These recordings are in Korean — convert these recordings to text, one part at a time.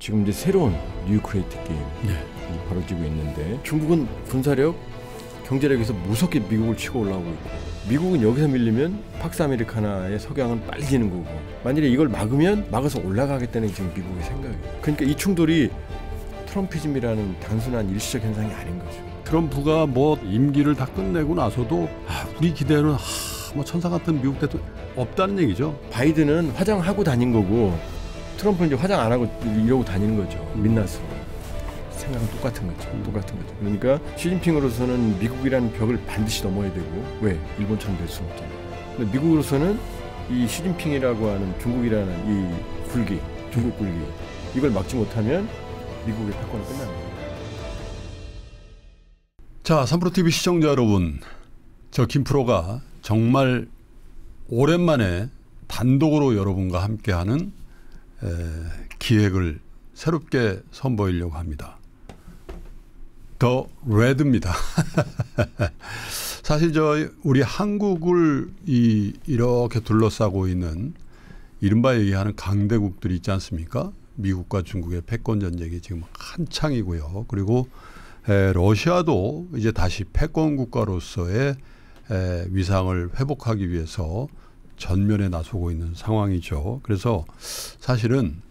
지금 이제 새로운 뉴크레이트 게임이 벌어지고 있는데 중국은 군사력, 경제력에서 무섭게 미국을 치고 올라오고 있고 미국은 여기서 밀리면 팍스 아메리카나의 석양은 빨리 지는 거고 만일에 이걸 막아서 올라가겠다는 지금 미국의 생각이에요. 그러니까 이 충돌이 트럼피즘이라는 단순한 일시적 현상이 아닌 거죠. 트럼프가 뭐 임기를 다 끝내고 나서도 우리 기대는 뭐 천사 같은 미국 대통령 없다는 얘기죠. 바이든은 화장하고 다닌 거고 트럼프는 이제 화장 안 하고 이러고 다니는 거죠. 민낯으로. 생각은 똑같은 거죠. 그러니까 시진핑으로서는 미국이라는 벽을 반드시 넘어야 되고 왜? 일본처럼 될 수는 없잖아요. 근데 미국으로서는 이 시진핑이라고 하는 중국이라는 이 굴기, 중국 굴기 이걸 막지 못하면 미국의 패권은 끝나는 거예요. 자, 3프로TV 시청자 여러분, 저 김프로가 정말 오랜만에 단독으로 여러분과 함께하는 기획을 새롭게 선보이려고 합니다. 더 레드입니다. 사실 우리 한국을 이렇게 둘러싸고 있는 이른바 얘기하는 강대국들이 있지 않습니까? 미국과 중국의 패권 전쟁이 지금 한창이고요. 그리고 러시아도 이제 다시 패권 국가로서의 위상을 회복하기 위해서 전면에 나서고 있는 상황이죠. 그래서 사실은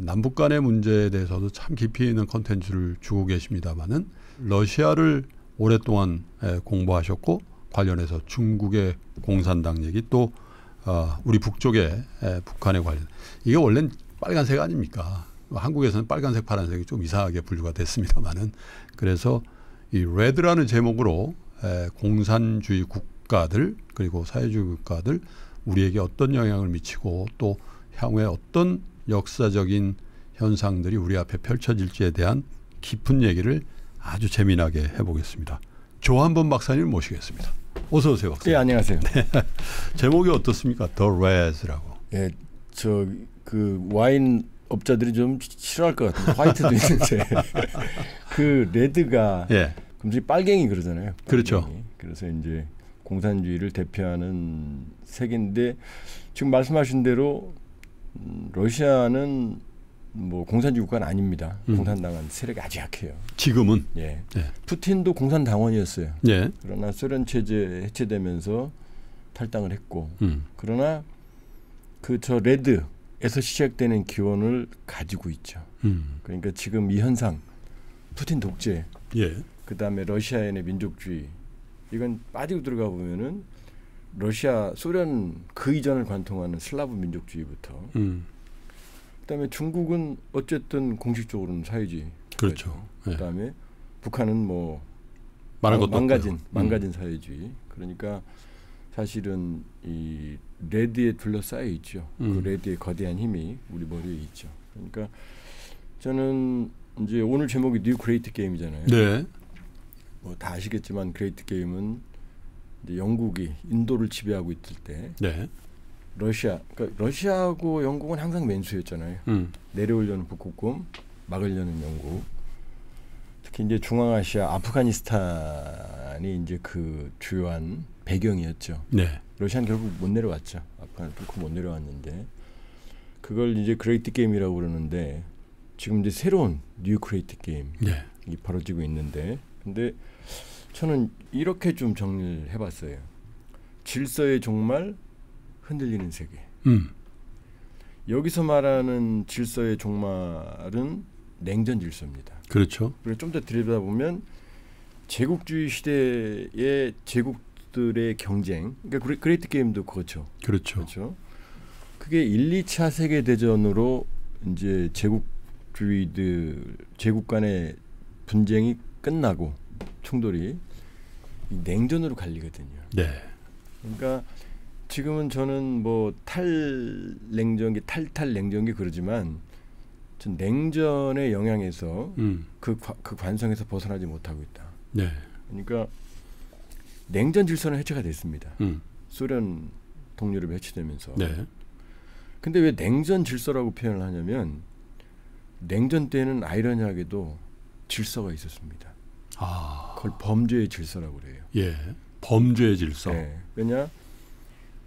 남북 간의 문제에 대해서도 참 깊이 있는 컨텐츠를 주고 계십니다마는 러시아를 오랫동안 공부하셨고 관련해서 중국의 공산당 얘기 또 우리 북쪽의 북한에 관련 이게 원래는 빨간색 아닙니까? 한국에서는 빨간색 파란색이 좀 이상하게 분류가 됐습니다마는 그래서 이 레드라는 제목으로 공산주의 국가들 그리고 사회주의 국가들 우리에게 어떤 영향을 미치고 또 향후에 어떤 역사적인 현상들이 우리 앞에 펼쳐질지에 대한 깊은 얘기를 아주 재미나게 해보겠습니다. 조한범 박사님 모시겠습니다. 어서 오세요, 박사님. 네, 안녕하세요. 네. 제목이 어떻습니까? The Red라고. 예, 그 와인 업자들이 좀 싫어할 것 같아요. 화이트도 있는데 그 레드가 금슬이 빨갱이 그러잖아요. 빨갱이. 그렇죠. 그래서 이제 공산주의를 대표하는 색인데 지금 말씀하신 대로 러시아는 뭐 공산주의 국가는 아닙니다. 공산당은 세력이 아주 약해요. 지금은. 예. 푸틴도 공산당원이었어요. 그러나 소련 체제 해체되면서 탈당을 했고 그러나 저 레드에서 시작되는 기원을 가지고 있죠. 그러니까 지금 이 현상 푸틴 독재 그다음에 러시아의 민족주의 이건 빠지고 들어가 보면은 러시아, 소련 그 이전을 관통하는 슬라브 민족주의부터 그다음에 중국은 어쨌든 공식적으로는 사회주의. 그렇죠. 그다음에 북한은 뭐 망가진 사회주의. 그러니까 사실은 이 레드에 둘러싸여 있죠. 그 레드의 거대한 힘이 우리 머리에 있죠. 그러니까 저는 이제 오늘 제목이 뉴 그레이트 게임이잖아요. 네. 뭐 다 아시겠지만 그레이트 게임은 이제 영국이 인도를 지배하고 있을 때 그러니까 러시아하고 영국은 항상 맨수였잖아요. 내려오려는 북극곰, 막으려는 영국. 특히 이제 중앙아시아, 아프가니스탄이 이제 그 주요한 배경이었죠. 러시아는 결국 못 내려왔죠. 아프간 뚫고 못 내려왔는데 그걸 이제 그레이트 게임이라고 그러는데 지금 이제 새로운 뉴 그레이트 게임이 벌어지고 있는데 근데 저는 이렇게 좀 정리를 해봤어요. 질서의 종말, 흔들리는 세계. 여기서 말하는 질서의 종말은 냉전 질서입니다. 그렇죠. 그리고 좀 더 들여다보면 제국주의 시대의 제국들의 경쟁, 그러니까 그레이트 게임도 그렇죠. 그렇죠. 그게 1, 2차 세계 대전으로 이제 제국 간의 분쟁이 끝나고 충돌이 냉전으로 갈리거든요. 그러니까 지금은 저는 뭐 탈냉전기, 탈냉전기 그러지만 전 냉전의 영향에서 그 관성에서 벗어나지 못하고 있다. 그러니까 냉전 질서는 해체가 됐습니다. 소련 동유럽이 해체되면서. 근데 왜 냉전 질서라고 표현을 하냐면 냉전 때는 아이러니하게도 질서가 있었습니다. 그걸 범죄의 질서라고 그래요. 범죄의 질서. 왜냐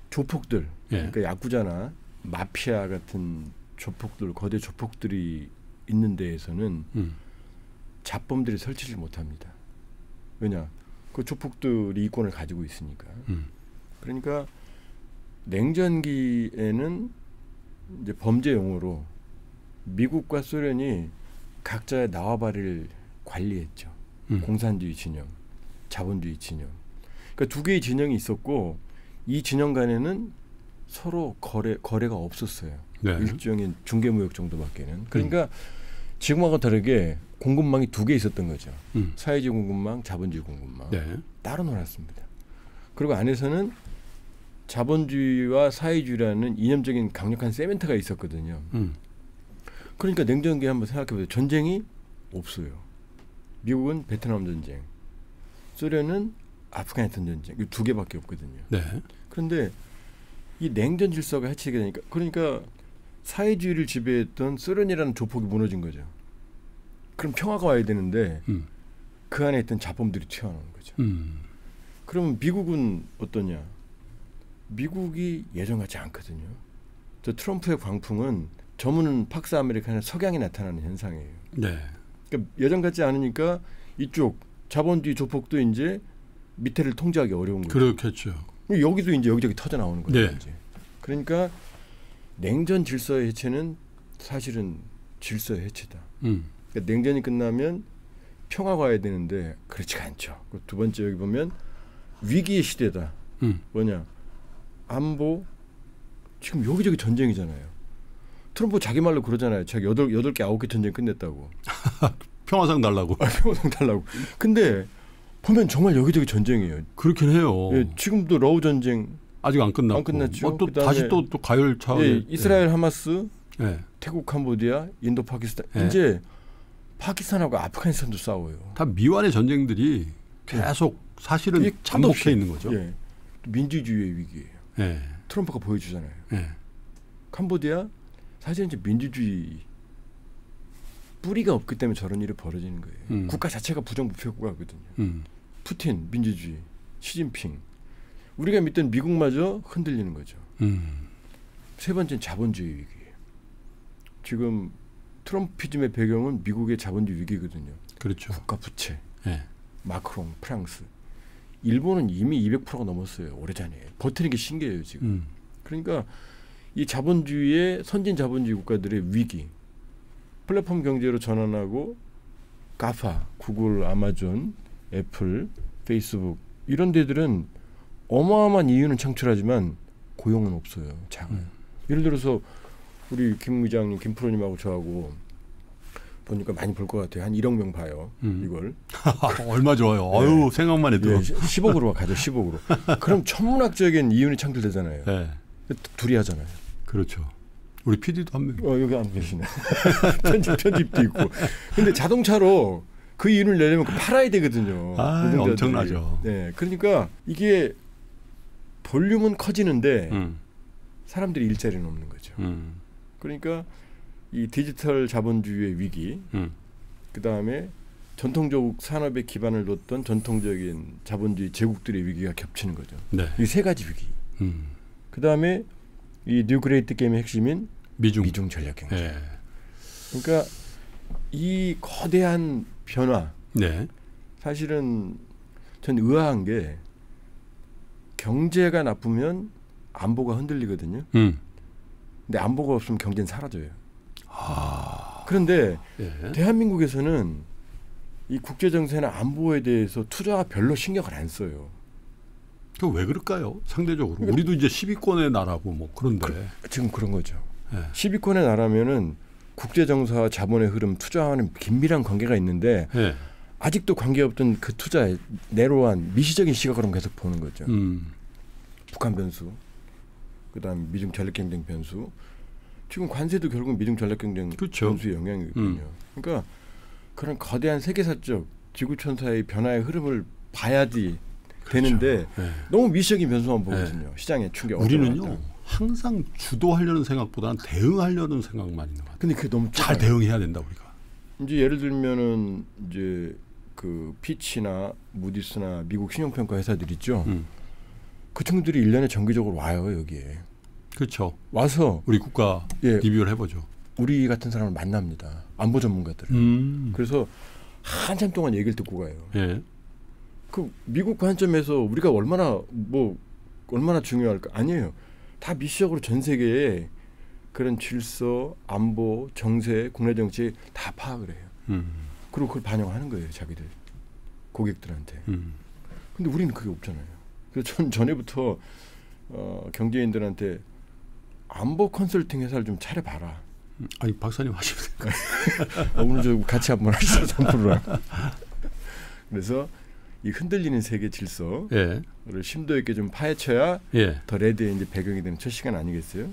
조폭들, 그러니까 야쿠자나 마피아 같은 조폭들, 거대 조폭들이 있는 데에서는 잡범들이 설치를 못합니다. 왜냐? 그 조폭들이 이권을 가지고 있으니까. 그러니까 냉전기에는 이제 범죄 용어로 미국과 소련이 각자의 나와바리를 관리했죠. 공산주의 진영, 자본주의 진영. 그러니까 두 개의 진영이 있었고 이 진영 간에는 서로 거래가 없었어요. 네. 일종의 중개무역 정도밖에는. 그러니까 지금하고 다르게 공급망이 두 개 있었던 거죠. 사회주의 공급망, 자본주의 공급망. 네. 따로 놀았습니다. 그리고 안에서는 자본주의와 사회주의라는 이념적인 강력한 세멘트가 있었거든요. 그러니까 냉전기 한번 생각해보세요. 전쟁이 없어요. 미국은 베트남 전쟁, 소련은 아프가니스탄 전쟁. 이 두 개밖에 없거든요. 네. 그런데 이 냉전 질서가 해치게 되니까 그러니까 사회주의를 지배했던 소련이라는 조폭이 무너진 거죠. 그럼 평화가 와야 되는데 그 안에 있던 잡범들이 튀어나오는 거죠. 그러면 미국은 어떠냐? 미국이 예전 같지 않거든요. 저 트럼프의 광풍은 저문은 팍스 아메리카의 석양이 나타나는 현상이에요. 네. 그러니까 예전 같지 않으니까 이쪽 자본주의 조폭도 이제 밑에를 통제하기 어려운 거죠. 그렇겠죠. 여기도 이제 여기저기 터져 나오는 거죠. 네. 이제. 그러니까 냉전 질서의 해체는 사실은 질서의 해체다. 그러니까 냉전이 끝나면 평화가 와야 되는데 그렇지가 않죠. 두 번째 여기 보면 위기의 시대다. 뭐냐? 안보 지금 여기저기 전쟁이잖아요. 트럼프 자기 말로 그러잖아요. 자기 8개 9개 전쟁 끝냈다고. 평화상 달라고. 평화상 달라고. 근데 보면 정말 여기저기 전쟁이에요. 그렇긴 해요. 예, 지금도 러우 전쟁 아직 안 끝났고. 안 끝났죠. 또 다시 또 가열 차원에. 예, 이스라엘 하마스, 태국 캄보디아, 인도 파키스탄. 이제 파키스탄하고 아프가니스탄도 싸워요. 다 미완의 전쟁들이 계속 사실은 잠복해 있는 거죠. 예. 민주주의의 위기예요. 예. 트럼프가 보여주잖아요. 예. 캄보디아 사실은 이제 민주주의 뿌리가 없기 때문에 저런 일이 벌어지는 거예요. 국가 자체가 부정부패 국가거든요. 푸틴 민주주의, 시진핑 우리가 믿던 미국마저 흔들리는 거죠. 세 번째는 자본주의 위기예요. 지금 트럼피즘의 배경은 미국의 자본주의 위기거든요. 그렇죠. 국가 부채, 마크롱, 프랑스, 일본은 이미 200%가 넘었어요. 오래전에 버티는 게 신기해요 지금. 그러니까 이 자본주의의 선진 자본주의 국가들의 위기, 플랫폼 경제로 전환하고 가파, 구글, 아마존, 애플, 페이스북 이런 데들은 어마어마한 이윤은 창출하지만 고용은 없어요. 작아요. 예를 들어서 우리 김 의장님, 김 프로님하고 저하고 보니까 많이 볼 것 같아요. 한 1억 명 봐요. 이걸. 얼마 좋아요. 네. 아유 생각만 해도. 네, 10억으로 가죠. 10억으로. 그럼 천문학적인 이윤이 창출되잖아요. 네. 둘이 하잖아요. 그렇죠. 우리 PD도 한 명. 여기 안 계시네. 편집도 있고. 근데 자동차로 그 이윤을 내려면 팔아야 되거든요. 아, 엄청나죠. 네, 그러니까 이게 볼륨은 커지는데 사람들이 일자리는 없는 거죠. 그러니까 이 디지털 자본주의의 위기, 그 다음에 전통적 산업에 기반을 뒀던 전통적인 자본주의 제국들의 위기가 겹치는 거죠. 네. 이 세 가지 위기. 그 다음에 이 뉴 그레이트 게임의 핵심인 미중 전략 경제. 네. 그러니까 이 거대한 변화. 네. 사실은 전 의아한 게 경제가 나쁘면 안보가 흔들리거든요. 근데 안보가 없으면 경제는 사라져요. 그런데 대한민국에서는 이 국제 정세나 안보에 대해서 투자가 별로 신경을 안 써요. 그 왜 그럴까요? 상대적으로 그러니까 우리도 이제 10위권의 나라고 뭐 그런데 지금 그런 거죠. 10위권의 나라면은 국제 정세와 자본의 흐름, 투자와는 긴밀한 관계가 있는데 아직도 관계없던 그 투자에 내로한 미시적인 시각으로 계속 보는 거죠. 북한 변수, 그다음 미중 전략 경쟁 변수. 지금 관세도 결국 미중 전략 경쟁 그렇죠. 변수의 영향이거든요. 그러니까 그런 거대한 세계사적 지구촌사의 변화의 흐름을 봐야지 되는데 그렇죠. 너무 미시적인 변수만 보거든요. 시장의 충격. 우리는요 항상 주도하려는 생각보다는 대응하려는 생각만 있는 것 같아요. 근데 그게 너무 잘 대응해야 된다 우리가. 이제 예를 들면은 이제 그 피치나 무디스나 미국 신용평가 회사들 있죠. 그 친구들이 1년에 정기적으로 와요 여기에. 그렇죠. 와서 우리 국가 리뷰를 해보죠. 우리 같은 사람을 만납니다. 안보 전문가들을. 그래서 한참 동안 얘기를 듣고 가요. 예. 그 미국 관점에서 우리가 얼마나 중요할까? 아니에요. 다 미시적으로 전 세계에 그런 질서, 안보, 정세, 국내 정치 다 파악을 해요. 그리고 그걸 반영하는 거예요, 자기들 고객들한테. 근데 우리는 그게 없잖아요. 그래서 전 전에부터 경제인들한테 안보 컨설팅 회사를 좀 차려봐라. 아니 박사님 하시면 될까요? 오늘 좀 같이 한번 하시죠, 선프로랑. 그래서 이 흔들리는 세계 질서를 예. 심도 있게 좀 파헤쳐야 예. 더 레드의 이제 배경이 되는 첫 시간 아니겠어요?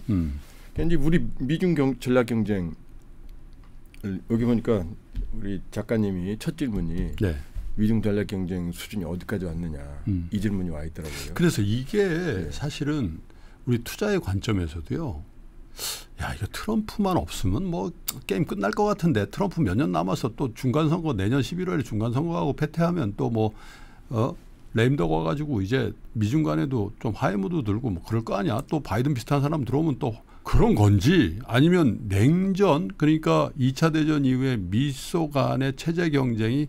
이제 우리 미중 전략 경쟁 여기 보니까 우리 작가님이 첫 질문이 네. 미중 전략 경쟁 수준이 어디까지 왔느냐 이 질문이 와 있더라고요. 그래서 이게 사실은 우리 투자의 관점에서도요. 야 이거 트럼프만 없으면 뭐 게임 끝날 것 같은데 트럼프 몇 년 남아서 또 중간 선거 내년 11월에 중간 선거하고 패퇴하면 또 뭐 레임덕 와가지고 이제 미중 간에도 좀 화해 무드 들고 뭐 그럴 거 아니야. 또 바이든 비슷한 사람 들어오면 또 그런 건지 아니면 냉전 그러니까 2차 대전 이후에 미소 간의 체제 경쟁이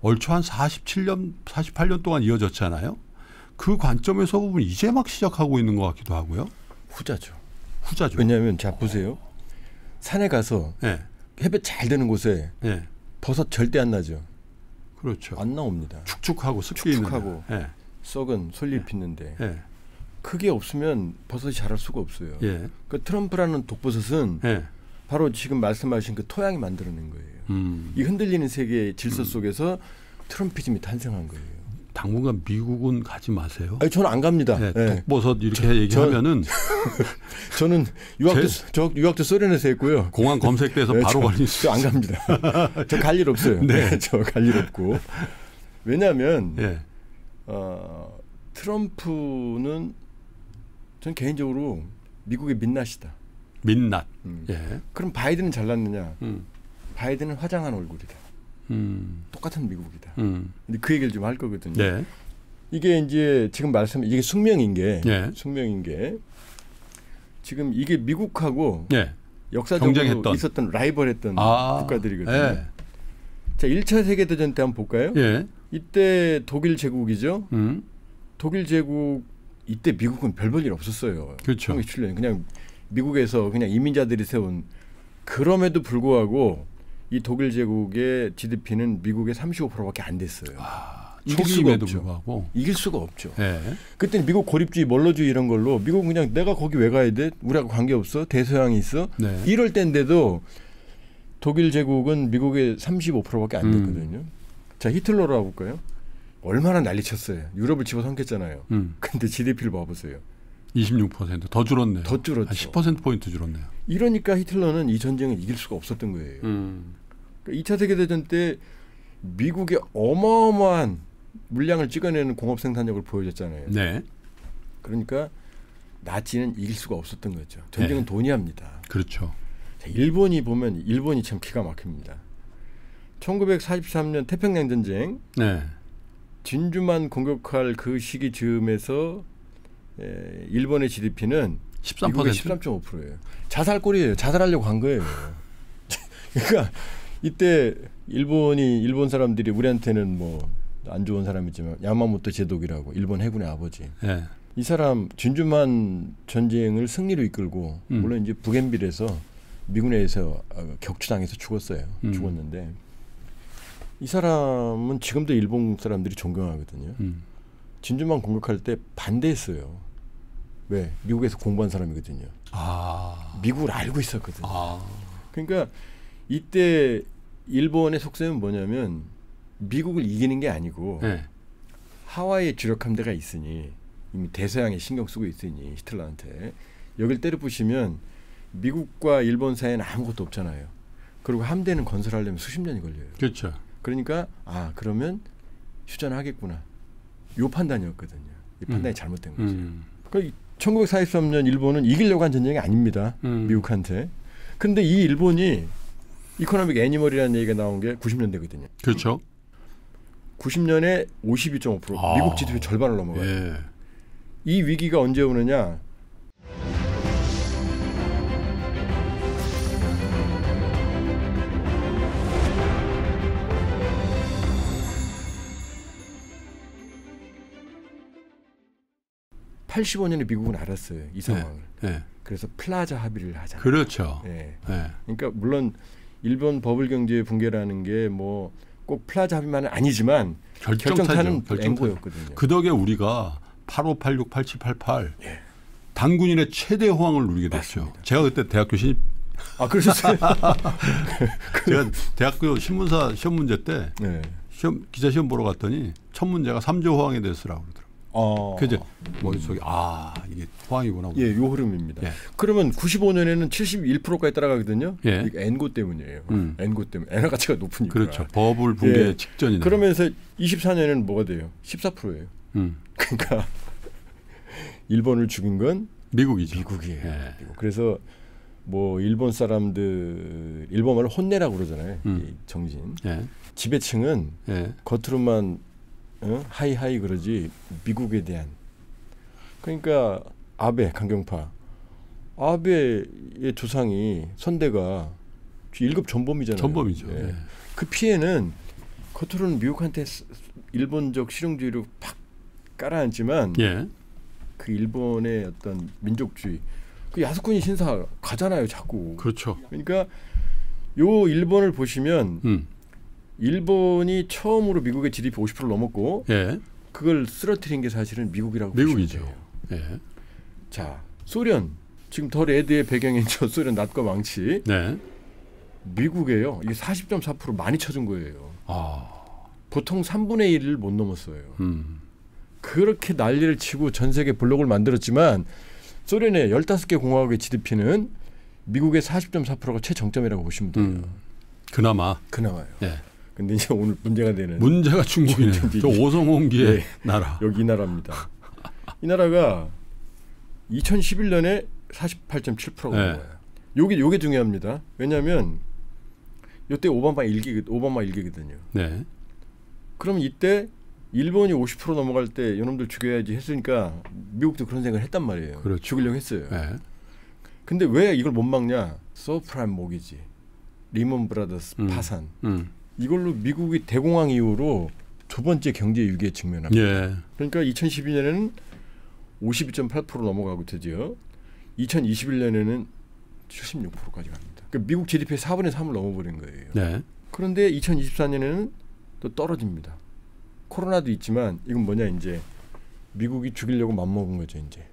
얼추 한 47년 48년 동안 이어졌잖아요. 그 관점에서 보면 이제 막 시작하고 있는 것 같기도 하고요. 후자죠. 후자죠. 왜냐하면 자 보세요. 산에 가서 네. 햇볕 잘 드는 곳에 네. 버섯 절대 안 나죠. 그렇죠. 안 나옵니다. 축축하고 습기 축축하고 네. 썩은 솔잎 있는데 네. 그게 없으면 버섯이 자랄 수가 없어요. 예. 그 트럼프라는 독버섯은 예. 바로 지금 말씀하신 그 토양이 만들어낸 거예요. 이 흔들리는 세계의 질서 속에서 트럼피즘이 탄생한 거예요. 당분간 미국은 가지 마세요. 아니 저는 안 갑니다. 네, 네. 독버섯 이렇게 얘기하면은 저는 유학도 소련에서 했고요. 공항 검색돼서 네, 바로 걸릴 수 저 안 갑니다. 저 갈 일 없어요. 네. 저 갈 일 없고. 왜냐하면 예. 트럼프는 전 개인적으로 미국의 민낯이다. 민낯. 예. 그럼 바이든은 잘났느냐? 바이든은 화장한 얼굴이다. 똑같은 미국이다. 근데 그 얘기를 좀 할 거거든요. 네. 이게 이제 지금 이게 숙명인 게 예. 지금 이게 미국하고 예. 역사적으로 경쟁했던. 있었던 라이벌했던 국가들이거든요. 예. 자, 1차 세계대전 때 한번 볼까요? 예. 이때 독일 제국이죠. 독일 제국 이때 미국은 별 볼 일 없었어요. 그렇죠. 1917년 그냥 미국에서 그냥 이민자들이 세운 그럼에도 불구하고 이 독일 제국의 GDP는 미국의 35%밖에 안 됐어요. 이길 수가 없죠. 불구하고. 이길 수가 없죠. 예. 그때는 미국 고립주의, 멀로주의 이런 걸로 미국은 그냥 내가 거기 왜 가야 돼? 우리하고 관계없어? 대서양이 있어? 네. 이럴 때인데도 독일 제국은 미국의 35%밖에 안 됐거든요. 자, 히틀러로 와볼까요? 얼마나 난리쳤어요. 유럽을 집어삼켰잖아요. 근데 GDP를 봐보세요. 26% 더 줄었네요. 더 줄었죠. 한 10%포인트 줄었네요. 이러니까 히틀러는 이 전쟁을 이길 수가 없었던 거예요. 그러니까 2차 세계대전 때 미국의 어마어마한 물량을 찍어내는 공업 생산력을 보여줬잖아요. 네. 그러니까 나치는 이길 수가 없었던 거죠. 전쟁은 돈이 합니다. 그렇죠. 자, 일본이 참 기가 막힙니다. 1943년 태평양 전쟁 네. 진주만 공격할 그 시기 즈음에서 일본의 GDP는 13%. 미국의 13.5%예요. 자살골이에요. 자살하려고 한 거예요. 그러니까 이때 일본 사람들이 우리한테는 뭐 안 좋은 사람이지만 야마모토 제독이라고 일본 해군의 아버지. 네. 이 사람 진주만 전쟁을 승리로 이끌고 물론 이제 북엔빌에서 미군에서 격추당해서 죽었어요. 죽었는데 이 사람은 지금도 일본 사람들이 존경하거든요. 진주만 공격할 때 반대했어요. 왜? 미국에서 공부한 사람이거든요. 미국을 알고 있었거든요. 그러니까 이때 일본의 속셈은 뭐냐면 미국을 이기는 게 아니고 네. 하와이에 주력 함대가 있으니 이미 대서양에 신경 쓰고 있으니 히틀러한테 여길 때려부시면 미국과 일본 사이에는 아무것도 없잖아요. 그리고 함대는 건설하려면 수십 년이 걸려요. 그렇죠. 그러니까 그러면 휴전하겠구나. 요 판단이었거든요. 이 판단이 잘못된 거죠. 그러니까 1943년 일본은 이기려고 한 전쟁이 아닙니다. 미국한테. 근데 이 일본이 이코노믹 애니멀이라는 얘기가 나온 게 90년대거든요. 그렇죠. 90년에 52.5% 미국 GDP 절반을 넘어가요. 예. 이 위기가 언제 오느냐? 85년에 미국은 알았어요. 이 상황을. 네. 네. 그래서 플라자 합의를 하잖아요. 그렇죠. 네. 네. 그러니까 물론 일본 버블 경제 붕괴라는 게 뭐 꼭 플라자 합의만은 아니지만 결정타는 앵고였거든요. 그 덕에 우리가 85, 86, 87, 88 예. 단군인의 최대 호황을 누리게 됐죠. 맞습니다. 제가 그때 대학교 신입 그러셨어요? 제가 대학교 신문사 시험 문제 때 네. 기자 시험 보러 갔더니 첫 문제가 3조 호황에 대해서라고 그러더라고요. 그제 머릿속에 이게 호황이구나. 예, 요 흐름입니다. 예. 그러면 95년에는 71%까지 따라가거든요. 예. 이게 엔고 때문이에요. 엔고 때문에 엔화 가치가 높으니까. 그렇죠. 버블 붕괴 예. 직전이네. 그러면서 24년에는 뭐가 돼요? 14%예요. 그러니까 일본을 죽인 건 미국이죠. 미국이에요. 예. 미국. 그래서 뭐 일본 사람들 일본말로 혼내라고 그러잖아요. 이 정신. 예. 지배층은 겉으로만 하이하이 그러지 미국에 대한 그러니까 아베 강경파 아베의 조상이 선대가 1급 전범이잖아요. 전범이죠. 예. 네. 그 피해는 겉으로는 미국한테 일본적 실용주의로 팍 깔아앉지만 예. 그 일본의 어떤 민족주의 그 야스쿠니 신사 가잖아요 자꾸. 그렇죠. 그러니까 요 일본을 보시면 일본이 처음으로 미국의 GDP 50% 넘었고 예. 그걸 쓰러뜨린 게 사실은 미국이라고 미국이죠. 보시면 돼요. 예. 자, 소련 지금 더 레드의 배경인 저 소련 낫과 망치. 네. 미국에요. 이게 40.4% 많이 쳐준 거예요. 보통 3분의 1을 못 넘었어요. 그렇게 난리를 치고 전 세계 블록을 만들었지만 소련의 15개 공화국의 GDP는 미국의 40.4%가 최정점이라고 보시면 돼요. 그나마요. 네. 근데 이제 오늘 문제가 되는 문제가 중국이네요. 저 오성홍기의 네, 나라. 여기 이 나라입니다. 이 나라가 2011년에 48.7%가 온 거예요. 요게 중요합니다. 왜냐하면 이때 오바마 일기거든요. 네. 그럼 이때 일본이 50% 넘어갈 때 이놈들 죽여야지 했으니까 미국도 그런 생각을 했단 말이에요. 그렇죠. 죽이려고 했어요. 네. 근데 왜 이걸 못 막냐? 서프라임 모기지. 리먼 브라더스 파산. 이걸로 미국이 대공황 이후로 두 번째 경제 위기에 직면합니다. 예. 그러니까 2012년에는 52.8% 넘어가고 드디어 2021년에는 76%까지 갑니다. 그러니까 미국 GDP의 4분의 3을 넘어버린 거예요. 네. 그런데 2024년에는 또 떨어집니다. 코로나도 있지만 이건 뭐냐 이제 미국이 죽이려고 맘먹은 거죠 이제.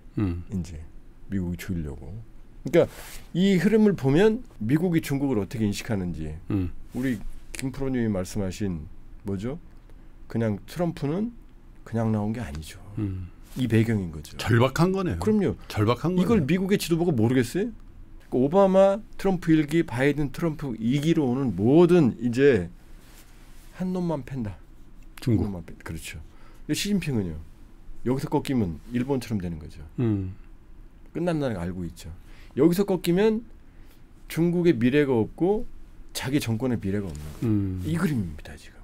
이제 미국이 죽이려고. 그러니까 이 흐름을 보면 미국이 중국을 어떻게 인식하는지 우리 김 프로님이 말씀하신 뭐죠? 그냥 트럼프는 그냥 나온 게 아니죠. 이 배경인 거죠. 절박한 거네요. 그럼요. 절박한 이걸 거네요. 미국의 지도부가 모르겠어요? 그러니까 오바마, 트럼프 1기, 바이든, 트럼프 2기로 오는 모든 이제 한 놈만 팬다. 중국. 한 놈만 팬다. 그렇죠. 근데 시진핑은요. 여기서 꺾이면 일본처럼 되는 거죠. 끝난다는 걸 알고 있죠. 여기서 꺾이면 중국의 미래가 없고 자기 정권의 미래가 없는 거예요. 이 그림입니다 지금.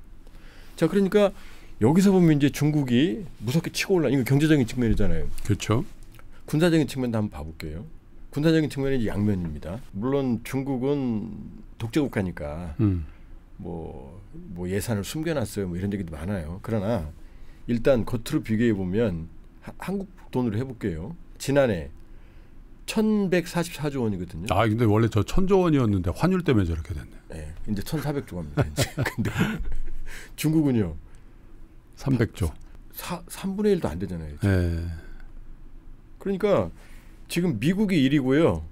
자 그러니까 여기서 보면 이제 중국이 무섭게 치고 올라. 이거 경제적인 측면이잖아요. 그렇죠. 군사적인 측면도 한번 봐볼게요. 군사적인 측면이 이제 양면입니다. 물론 중국은 독재 국가니까 뭐 예산을 숨겨놨어요. 뭐 이런 얘기도 많아요. 그러나 일단 겉으로 비교해 보면 한국 돈으로 해볼게요. 지난해 1,144조 원이거든요. 근데 원래 저 1,000조 원이었는데 환율 때문에 저렇게 됐네. 네, 이제 1,400조 갑니다. 근데 중국은요. 300조. 3분의 1도 안 되잖아요. 네. 그러니까 지금 미국이 1위고요.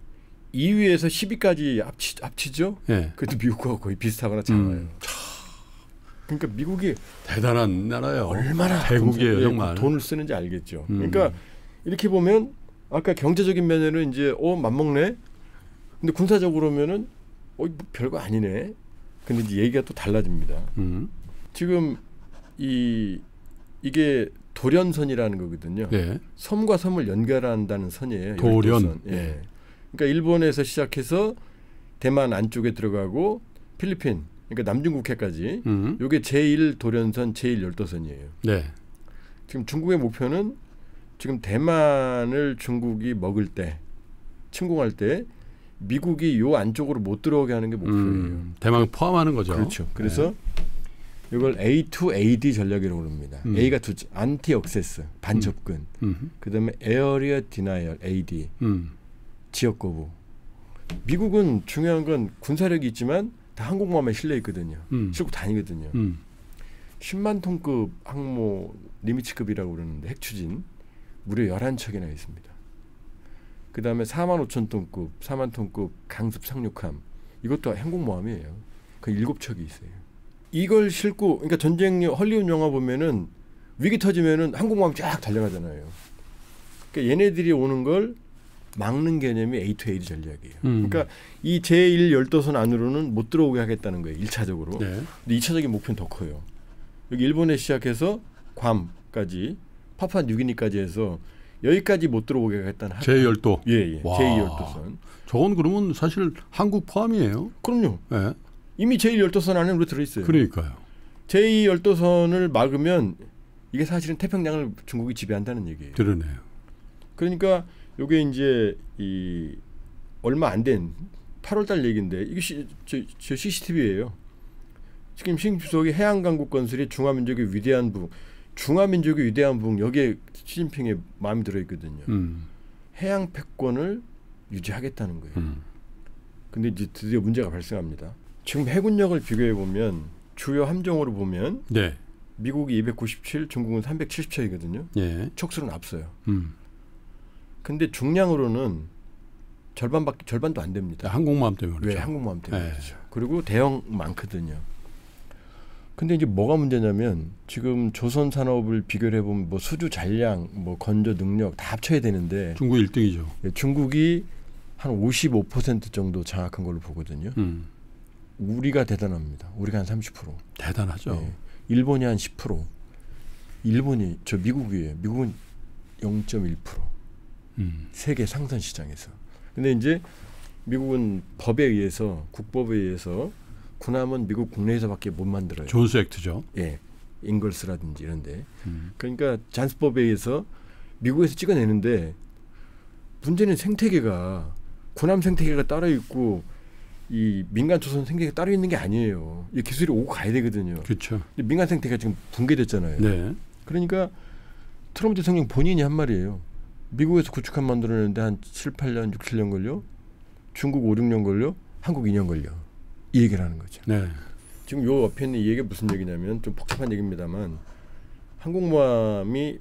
2위에서 10위까지 합치죠. 네. 그래도 미국하고 거의 비슷하거나 작아요. 그러니까 미국이 대단한 나라예요. 얼마나 대국이에요, 정말. 돈을 쓰는지 알겠죠. 그러니까 이렇게 보면 아까 경제적인 면에는 이제 맞먹네. 근데 군사적으로면은 뭐 별거 아니네. 근데 이제 얘기가 또 달라집니다. 지금 이게 도련선이라는 거거든요. 네. 섬과 섬을 연결한다는 선이에요. 도련. 예. 그러니까 일본에서 시작해서 대만 안쪽에 들어가고 필리핀, 그러니까 남중국해까지. 이게 제1 도련선, 제1 열도선이에요. 네. 지금 중국의 목표는 지금 대만을 중국이 먹을 때, 침공할 때 미국이 요 안쪽으로 못 들어오게 하는 게 목표예요. 대만 포함하는 거죠. 그렇죠. 그래서 이걸 A2AD 전략이라고 합니다. A가 안티 억세스 반접근. 그다음에 에어리어 디나이얼 AD 지역 거부. 미국은 중요한 건 군사력이 있지만 다 항공모함에 실려 있거든요. 싣고 다니거든요. 10만 톤급 항모 니미츠급이라고 그러는데 핵추진 무려 11척이나 있습니다. 그다음에 4만 5천 톤급, 4만 톤급 강습 상륙함 이것도 항공모함이에요. 그 7척이 있어요. 이걸 싣고 그러니까 전쟁 헐리우드 영화 보면은 위기 터지면은 항공모함 쫙 달려가잖아요. 그러니까 얘네들이 오는 걸 막는 개념이 A2AD 전략이에요. 그러니까 이 제1 열도선 안으로는 못 들어오게 하겠다는 거예요. 1차적으로. 네. 근데 2차적인 목표는 더 커요. 여기 일본에 시작해서 괌까지 파푸아 뉴기니까지 해서 여기까지 못 들어오게 하겠다는 제2열도. 예. 제2열도선. 저건 그러면 사실 한국 포함이에요. 그럼요. 네. 이미 제1열도선 안에 우리 들어있어요. 그러니까요. 제2열도선을 막으면 이게 사실은 태평양을 중국이 지배한다는 얘기예요. 그러네요. 그러니까 이게 이제 이 얼마 안 된 8월달 얘기인데 이게 저 CCTV예요. 지금 시진핑 해양 강국 건설이 중화민족의 위대한 부흥, 중화민족의 위대한 부흥 여기에 시진핑의 마음이 들어 있거든요. 해양 패권을 유지하겠다는 거예요. 근데 이제 드디어 문제가 발생합니다. 지금 해군력을 비교해 보면 주요 함정으로 보면 네. 미국이 297, 중국은 370척이거든요. 네. 척수는 앞서요. 근데 중량으로는 절반도 안 됩니다. 항공모함 때문에 그렇죠. 왜 항공모함 때문에 그렇죠. 그리고 대형 많거든요. 근데 이제 뭐가 문제냐면 지금 조선 산업을 비교를 해보면 뭐 수주 잔량, 뭐 건조 능력 다 합쳐야 되는데 중국 1등이죠. 예, 중국이 한 55% 정도 장악한 걸로 보거든요. 우리가 대단합니다. 우리가 한 30%. 대단하죠. 예, 일본이 한 10%. 일본이 미국이에요. 미국은 0.1%. 세계 상선 시장에서. 근데 이제 미국은 법에 의해서 국법에 의해서 군함은 미국 국내에서밖에 못 만들어요. 존스 액트죠. 예, 잉글스라든지 이런데. 그러니까 잔스법에 의해서 미국에서 찍어내는데 문제는 생태계가 군함 생태계가 따로 있고 이 민간 조선 생태계가 따로 있는 게 아니에요. 이 기술이 오고 가야 되거든요. 그렇죠. 민간 생태계가 지금 붕괴됐잖아요. 네. 그러니까 트럼프 대통령 본인이 한 말이에요. 미국에서 구축함 만들어내는데 한 7, 8년, 6, 7년 걸려. 중국 5, 6년 걸려. 한국 2년 걸려. 이 얘기를 하는 거죠. 네. 지금 요 옆에 있는 이 얘기가 무슨 얘기냐면 좀 복잡한 얘기입니다만 항공모함이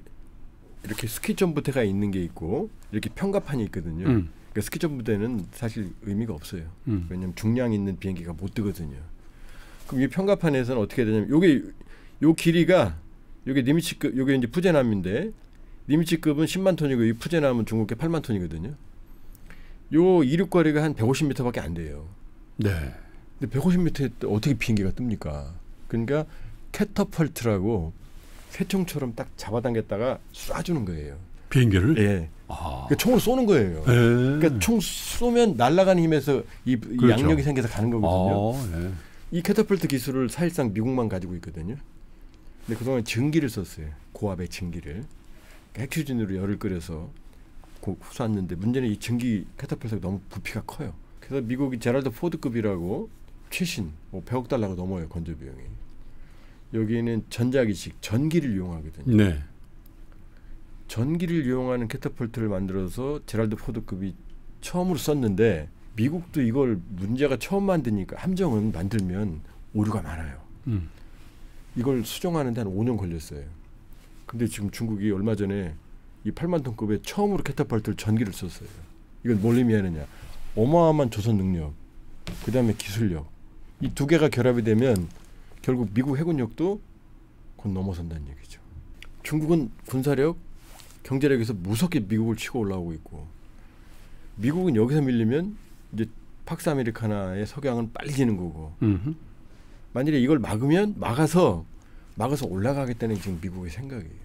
이렇게 스키점 부대가 있는 게 있고 이렇게 평가판이 있거든요. 그러니까 스키점 부대는 사실 의미가 없어요. 왜냐하면 중량 있는 비행기가 못 뜨거든요. 그럼 이 평가판에서는 어떻게 되냐면 요 길이가 요게 니미츠급, 요게 이제 푸제남인데 니미츠급은 10만 톤이고 이 푸제남은 중국계 8만 톤이거든요. 요 이륙 거리가 한 150m밖에 안 돼요. 네. 근데 150m에 어떻게 비행기가 뜹니까? 그러니까 캐터펄트라고 새총처럼 딱 잡아당겼다가 쏴주는 거예요. 비행기를? 예. 그러니까 총으로 쏘는 거예요. 그러니까 총 쏘면 날아가는 힘에서 이 그렇죠. 양력이 생겨서 가는 거거든요. 네. 이 캐터펄트 기술을 사실상 미국만 가지고 있거든요. 근데 그동안 증기를 썼어요. 고압의 증기를. 핵추진으로 열을 끓여서 쐈는데 문제는 이 증기 캐터펄트가 너무 부피가 커요. 그래서 미국이 제랄드 포드급이라고 최신 뭐 100억 달러가 넘어요. 건조 비용이. 여기는 전자기식 전기를 이용하거든요. 네. 전기를 이용하는 캐터펄트를 만들어서 제랄드 포드급이 처음으로 썼는데 미국도 이걸 문제가 처음 만드니까 함정은 만들면 오류가 많아요. 이걸 수정하는데 한 5년 걸렸어요. 근데 지금 중국이 얼마 전에 이 8만 톤급에 처음으로 캐터펄트를 전기를 썼어요. 이건 뭘 의미하느냐. 어마어마한 조선 능력, 그 다음에 기술력. 이 두 개가 결합이 되면 결국 미국 해군력도 곧 넘어선다는 얘기죠. 중국은 군사력, 경제력에서 무섭게 미국을 치고 올라오고 있고 미국은 여기서 밀리면 이제 팍스 아메리카나의 석양은 빨리 지는 거고 만일에 이걸 막아서 올라가겠다는 지금 미국의 생각이에요.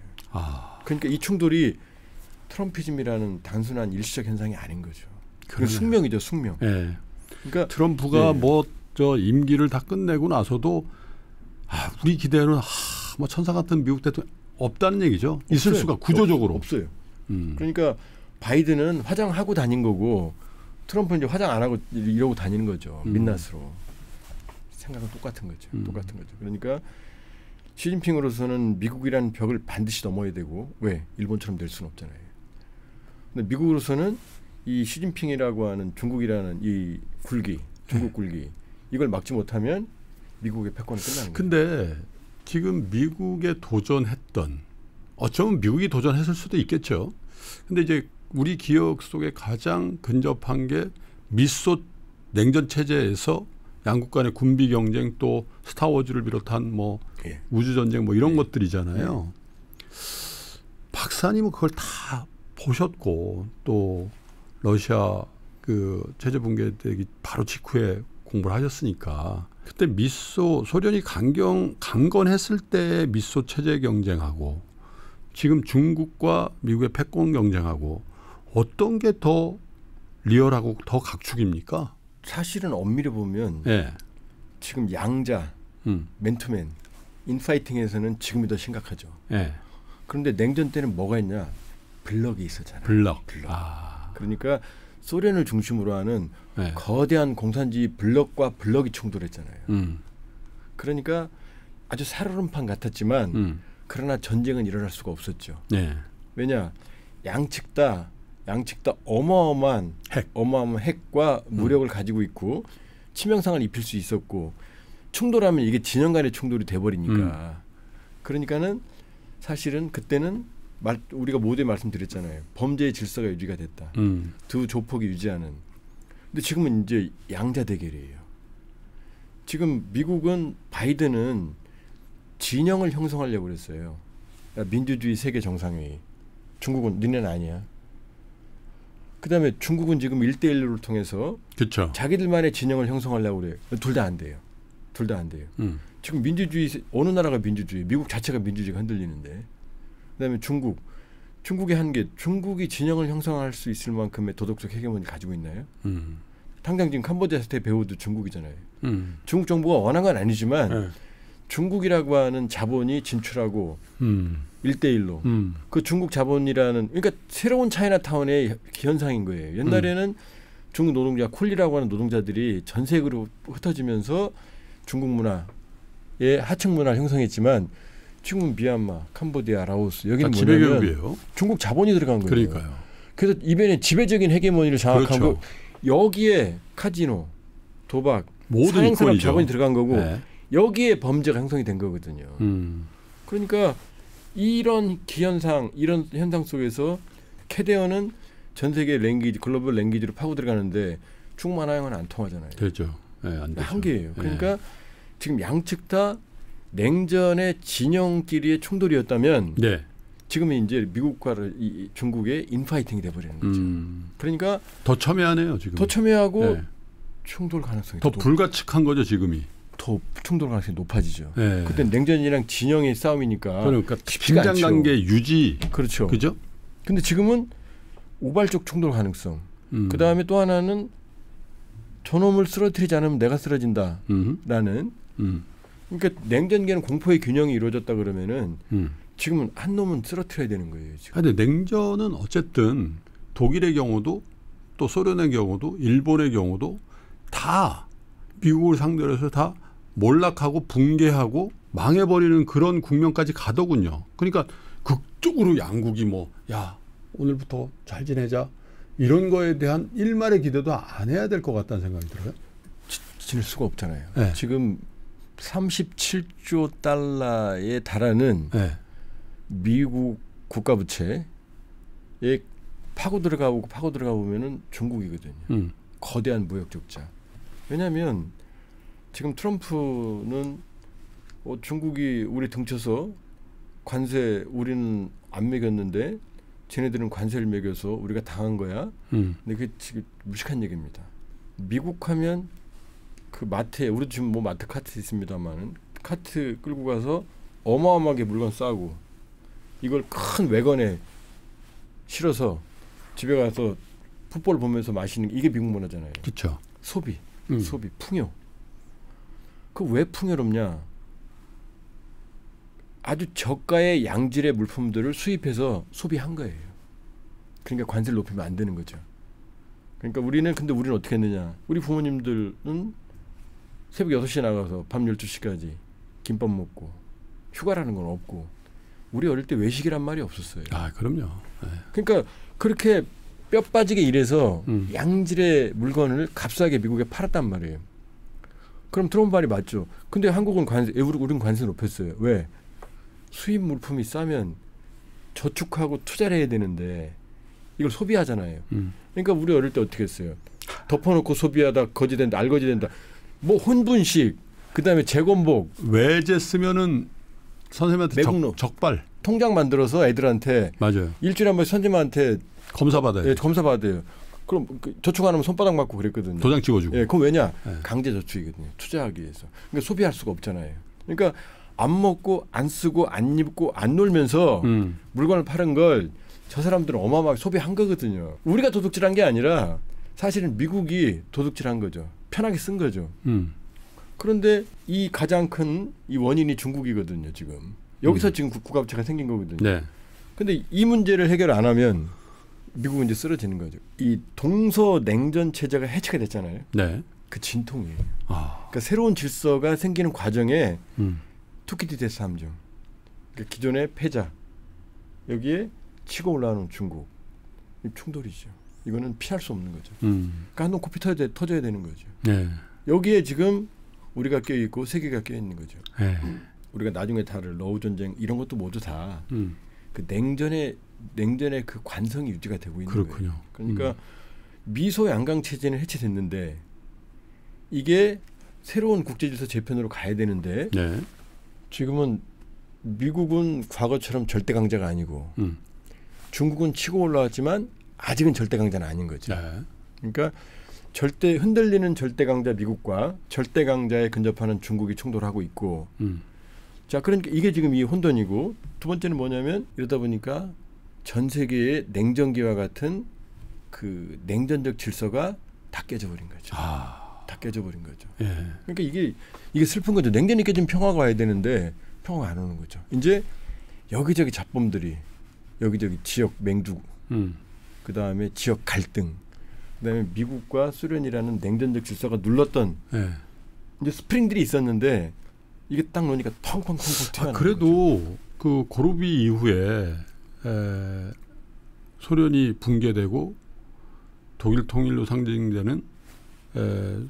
그러니까 이 충돌이 트럼피즘이라는 단순한 일시적 현상이 아닌 거죠. 그 숙명이죠, 숙명. 네. 그러니까 트럼프가 저 임기를 다 끝내고 나서도 우리 기대는 뭐 천사 같은 미국 대통령 없다는 얘기죠. 있을 수가 구조적으로 없어요. 그러니까 바이든은 화장하고 다닌 거고 트럼프는 이제 화장 안 하고 이러고 다니는 거죠. 민낯으로. 생각은 똑같은 거죠. 똑같은 거죠. 그러니까 시진핑으로서는 미국이라는 벽을 반드시 넘어야 되고 왜? 일본처럼 될 수는 없잖아요. 근데 미국으로서는 이 시진핑이라고 하는 중국이라는 이 굴기, 중국 굴기 이걸 막지 못하면 미국의 패권은 끝나는 거예요. 근데 지금 미국에 도전했던 어쩌면 미국이 도전했을 수도 있겠죠. 근데 이제 우리 기억 속에 가장 근접한 게 미소 냉전 체제에서 양국 간의 군비 경쟁 또 스타워즈를 비롯한 뭐 예. 우주 전쟁 뭐 이런 것들이잖아요. 박사님은 그걸 다 보셨고 또 러시아 그 체제 붕괴되기 바로 직후에 공부를 하셨으니까 그때 소련이 강건했을 때 미소 체제 경쟁하고 지금 중국과 미국의 패권 경쟁하고 어떤 게 더 리얼하고 더 각축입니까? 사실은 엄밀히 보면 네. 지금 양자, 맨투맨, 인파이팅에서는 지금이 더 심각하죠. 네. 그런데 냉전 때는 뭐가 있냐? 블럭이 있었잖아요. 블럭. 그러니까 소련을 중심으로 하는 네. 거대한 공산주의 블럭과 블럭이 충돌했잖아요. 그러니까 아주 살얼음판 같았지만 그러나 전쟁은 일어날 수가 없었죠. 네. 왜냐? 양측 다 어마어마한 핵과 무력을 가지고 있고 치명상을 입힐 수 있었고 충돌하면 이게 진영 간의 충돌이 돼버리니까 그러니까는 사실은 그때는 우리가 모두에 말씀드렸잖아요. 범죄의 질서가 유지가 됐다. 두 조폭이 유지하는. 근데 지금은 이제 양자 대결이에요. 지금 미국은 바이든은 진영을 형성하려고 그랬어요. 민주주의 세계 정상회의. 중국은 니네는 아니야. 그다음에 중국은 지금 1대1을 통해서 그쵸. 자기들만의 진영을 형성하려고 그래요. 둘 다 안 돼요. 지금 민주주의 어느 나라가 민주주의? 미국 자체가 민주주의가 흔들리는데. 그다음에 중국의 한계. 중국이 진영을 형성할 수 있을 만큼의 도덕적 헤게모니를 가지고 있나요? 당장 지금 캄보디아 사태 배후도 중국이잖아요. 중국 정부가 원한 건 아니지만 중국이라고 하는 자본이 진출하고 1대1로 그 중국 자본이라는 그러니까 새로운 차이나타운의 현상인 거예요. 옛날에는 중국 노동자 쿨리라고 하는 노동자들이 전 세계로 흩어지면서 중국 문화의 하층 문화를 형성했지만 지금은 미얀마, 캄보디아, 라오스 여기는 뭐냐면 중국 자본이 들어간 거예요. 그러니까요. 그래서 이번에 지배적인 헤게모니를 장악하고 그렇죠. 여기에 카지노, 도박, 모든 사행산업 이권이죠. 자본이 들어간 거고 네. 여기에 범죄가 형성이 된 거거든요. 그러니까 이런 기현상, 이런 현상 속에서 캐대어는 전 세계 랭귀지, 글로벌 랭귀지로 파고 들어가는데 중국 만화영어는 안 통하잖아요. 되죠. 네, 안 되죠. 한계예요. 그러니까 지금 양측 다 냉전의 진영끼리의 충돌이었다면 지금은 이제 미국과 중국의 인파이팅이 돼버리는 거죠. 그러니까 더 첨예하네요. 지금. 더 첨예하고 충돌 가능성이 더 불가측한 거죠. 지금이. 더 충돌 가능성이 높아지죠. 그때 냉전이랑 진영의 싸움이니까. 그러니까 긴장관계 유지. 그렇죠. 그죠? 근데 지금은 우발적 충돌 가능성. 그 다음에 또 하나는 저놈을 쓰러뜨리지 않으면 내가 쓰러진다라는. 그러니까 냉전계는 공포의 균형이 이루어졌다 그러면은 지금은 한 놈은 쓰러뜨려야 되는 거예요. 지금. 근데 냉전은 어쨌든 독일의 경우도 또 소련의 경우도 일본의 경우도 다 미국을 상대로 해서 다 몰락하고 붕괴하고 망해버리는 그런 국면까지 가더군요. 그러니까 극적으로 양국이 야 오늘부터 잘 지내자 이런 거에 대한 일말의 기대도 안 해야 될 것 같다는 생각이 들어요. 지낼 수가 없잖아요. 네. 지금 37조 달러에 달하는 미국 국가부채에 파고 들어가 보면은 중국이거든요. 거대한 무역 적자. 왜냐하면 지금 트럼프는 중국이 우리 등쳐서 관세 우리는 안 매겼는데 쟤네들은 관세를 매겨서 우리가 당한 거야. 근데 그게 지금 무식한 얘기입니다. 미국 하면 그 마트에 우리 지금 마트 카트 있습니다만은 카트 끌고 가서 어마어마하게 물건 싸고 이걸 큰 외건에 실어서 집에 가서 풋볼 보면서 마시는 이게 미국 문화잖아요. 그렇죠. 소비, 풍요. 그 왜 풍요롭냐? 아주 저가의 양질의 물품들을 수입해서 소비한 거예요. 그러니까 관세를 높이면 안 되는 거죠. 그러니까 우리는 어떻게 했느냐? 우리 부모님들은 새벽 6시에 나가서 밤 12시까지 김밥 먹고 휴가라는 건 없고 우리 어릴 때 외식이란 말이 없었어요. 아, 그럼요. 네. 그러니까 그렇게 뼈 빠지게 일해서 양질의 물건을 값싸게 미국에 팔았단 말이에요. 그럼 들어온 말이 맞죠. 근데 한국은 우리는 관세 높였어요. 왜? 수입 물품이 싸면 저축하고 투자를 해야 되는데 이걸 소비하잖아요. 그러니까 우리 어릴 때 어떻게 했어요? 덮어놓고 소비하다 거지된다, 알거지된다. 뭐 혼분식, 그다음에 재건복. 외제 쓰면은 선생님한테 적발. 통장 만들어서 애들한테 맞아요. 일주일에 한 번 선생님한테 검사 받아요. 예, 검사 받아요. 그럼 저축 안 하면 손바닥 맞고 그랬거든요. 도장 찍어주고. 예, 그건 왜냐? 강제 저축이거든요. 투자하기 위해서. 그러니까 소비할 수가 없잖아요. 그러니까 안 먹고 안 쓰고 안 입고 안 놀면서 물건을 파는 걸 저 사람들은 어마어마하게 소비한 거거든요. 우리가 도둑질한 게 아니라 사실은 미국이 도둑질한 거죠. 편하게 쓴 거죠. 그런데 이 가장 큰 이 원인이 중국이거든요. 지금 여기서 지금 국가부채가 생긴 거거든요. 네. 근데 이 문제를 해결 안 하면 미국은 이제 쓰러지는 거죠. 이 동서냉전 체제가 해체가 됐잖아요. 네. 그 진통이에요. 그러니까 새로운 질서가 생기는 과정에 투키디데스 함정. 그러니까 기존의 패자. 여기에 치고 올라오는 중국. 충돌이죠. 이거는 피할 수 없는 거죠. 그러니까 한동 코피 터져야 되는 거죠. 네. 여기에 지금 우리가 껴있고 세계가 껴있는 거죠. 네. 우리가 나중에 다룰 러우 전쟁 이런 것도 모두 다 그 냉전의 그 관성이 유지가 되고 있는 그렇군요. 거예요. 그러니까 미소 양강 체제는 해체됐는데 이게 새로운 국제질서 재편으로 가야 되는데 네. 지금은 미국은 과거처럼 절대 강자가 아니고 중국은 치고 올라왔지만 아직은 절대 강자는 아닌 거죠. 네. 그러니까 흔들리는 절대 강자 미국과 절대 강자에 근접하는 중국이 충돌하고 있고 자, 그러니까 이게 지금 이 혼돈이고 두 번째는 뭐냐면 이러다 보니까 전 세계의 냉전기와 같은 그 냉전적 질서가 다 깨져버린 거죠. 다 깨져버린 거죠. 예. 그러니까 이게 슬픈 거죠. 냉전이 깨지면 평화가 와야 되는데 평화가 안 오는 거죠. 이제 여기저기 잡범들이 여기저기 지역 맹주, 그다음에 지역 갈등, 그다음에 미국과 소련이라는 냉전적 질서가 눌렀던 이제 스프링들이 있었는데 이게 딱 놓으니까 펑펑펑펑 튀어나오는 그래도 거죠. 그 고르비 이후에 소련이 붕괴되고 독일 통일로 상징되는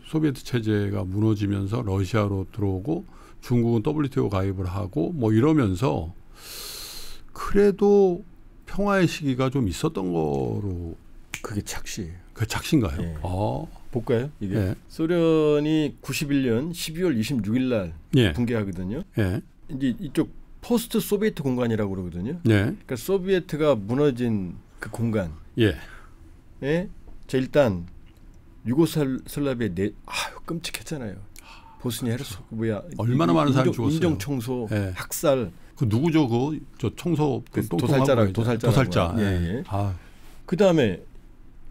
소비에트 체제가 무너지면서 러시아로 들어오고 중국은 WTO 가입을 하고 뭐 이러면서 그래도 평화의 시기가 좀 있었던 거로. 그게 착시예요. 그 착시인가요? 예. 볼까요? 이게 소련이 91년 12월 26일 날 붕괴하거든요. 이제 이쪽 포스트 소비에트 공간이라고 그러거든요. 그러니까 소비에트가 무너진 그 공간. 자, 일단 유고슬라비아 끔찍했잖아요. 보스니아 헤르체고비나 얼마나 많은 사람이 죽었어요. 인종 청소, 학살. 그 누구죠? 저 청소 도살자. 그 다음에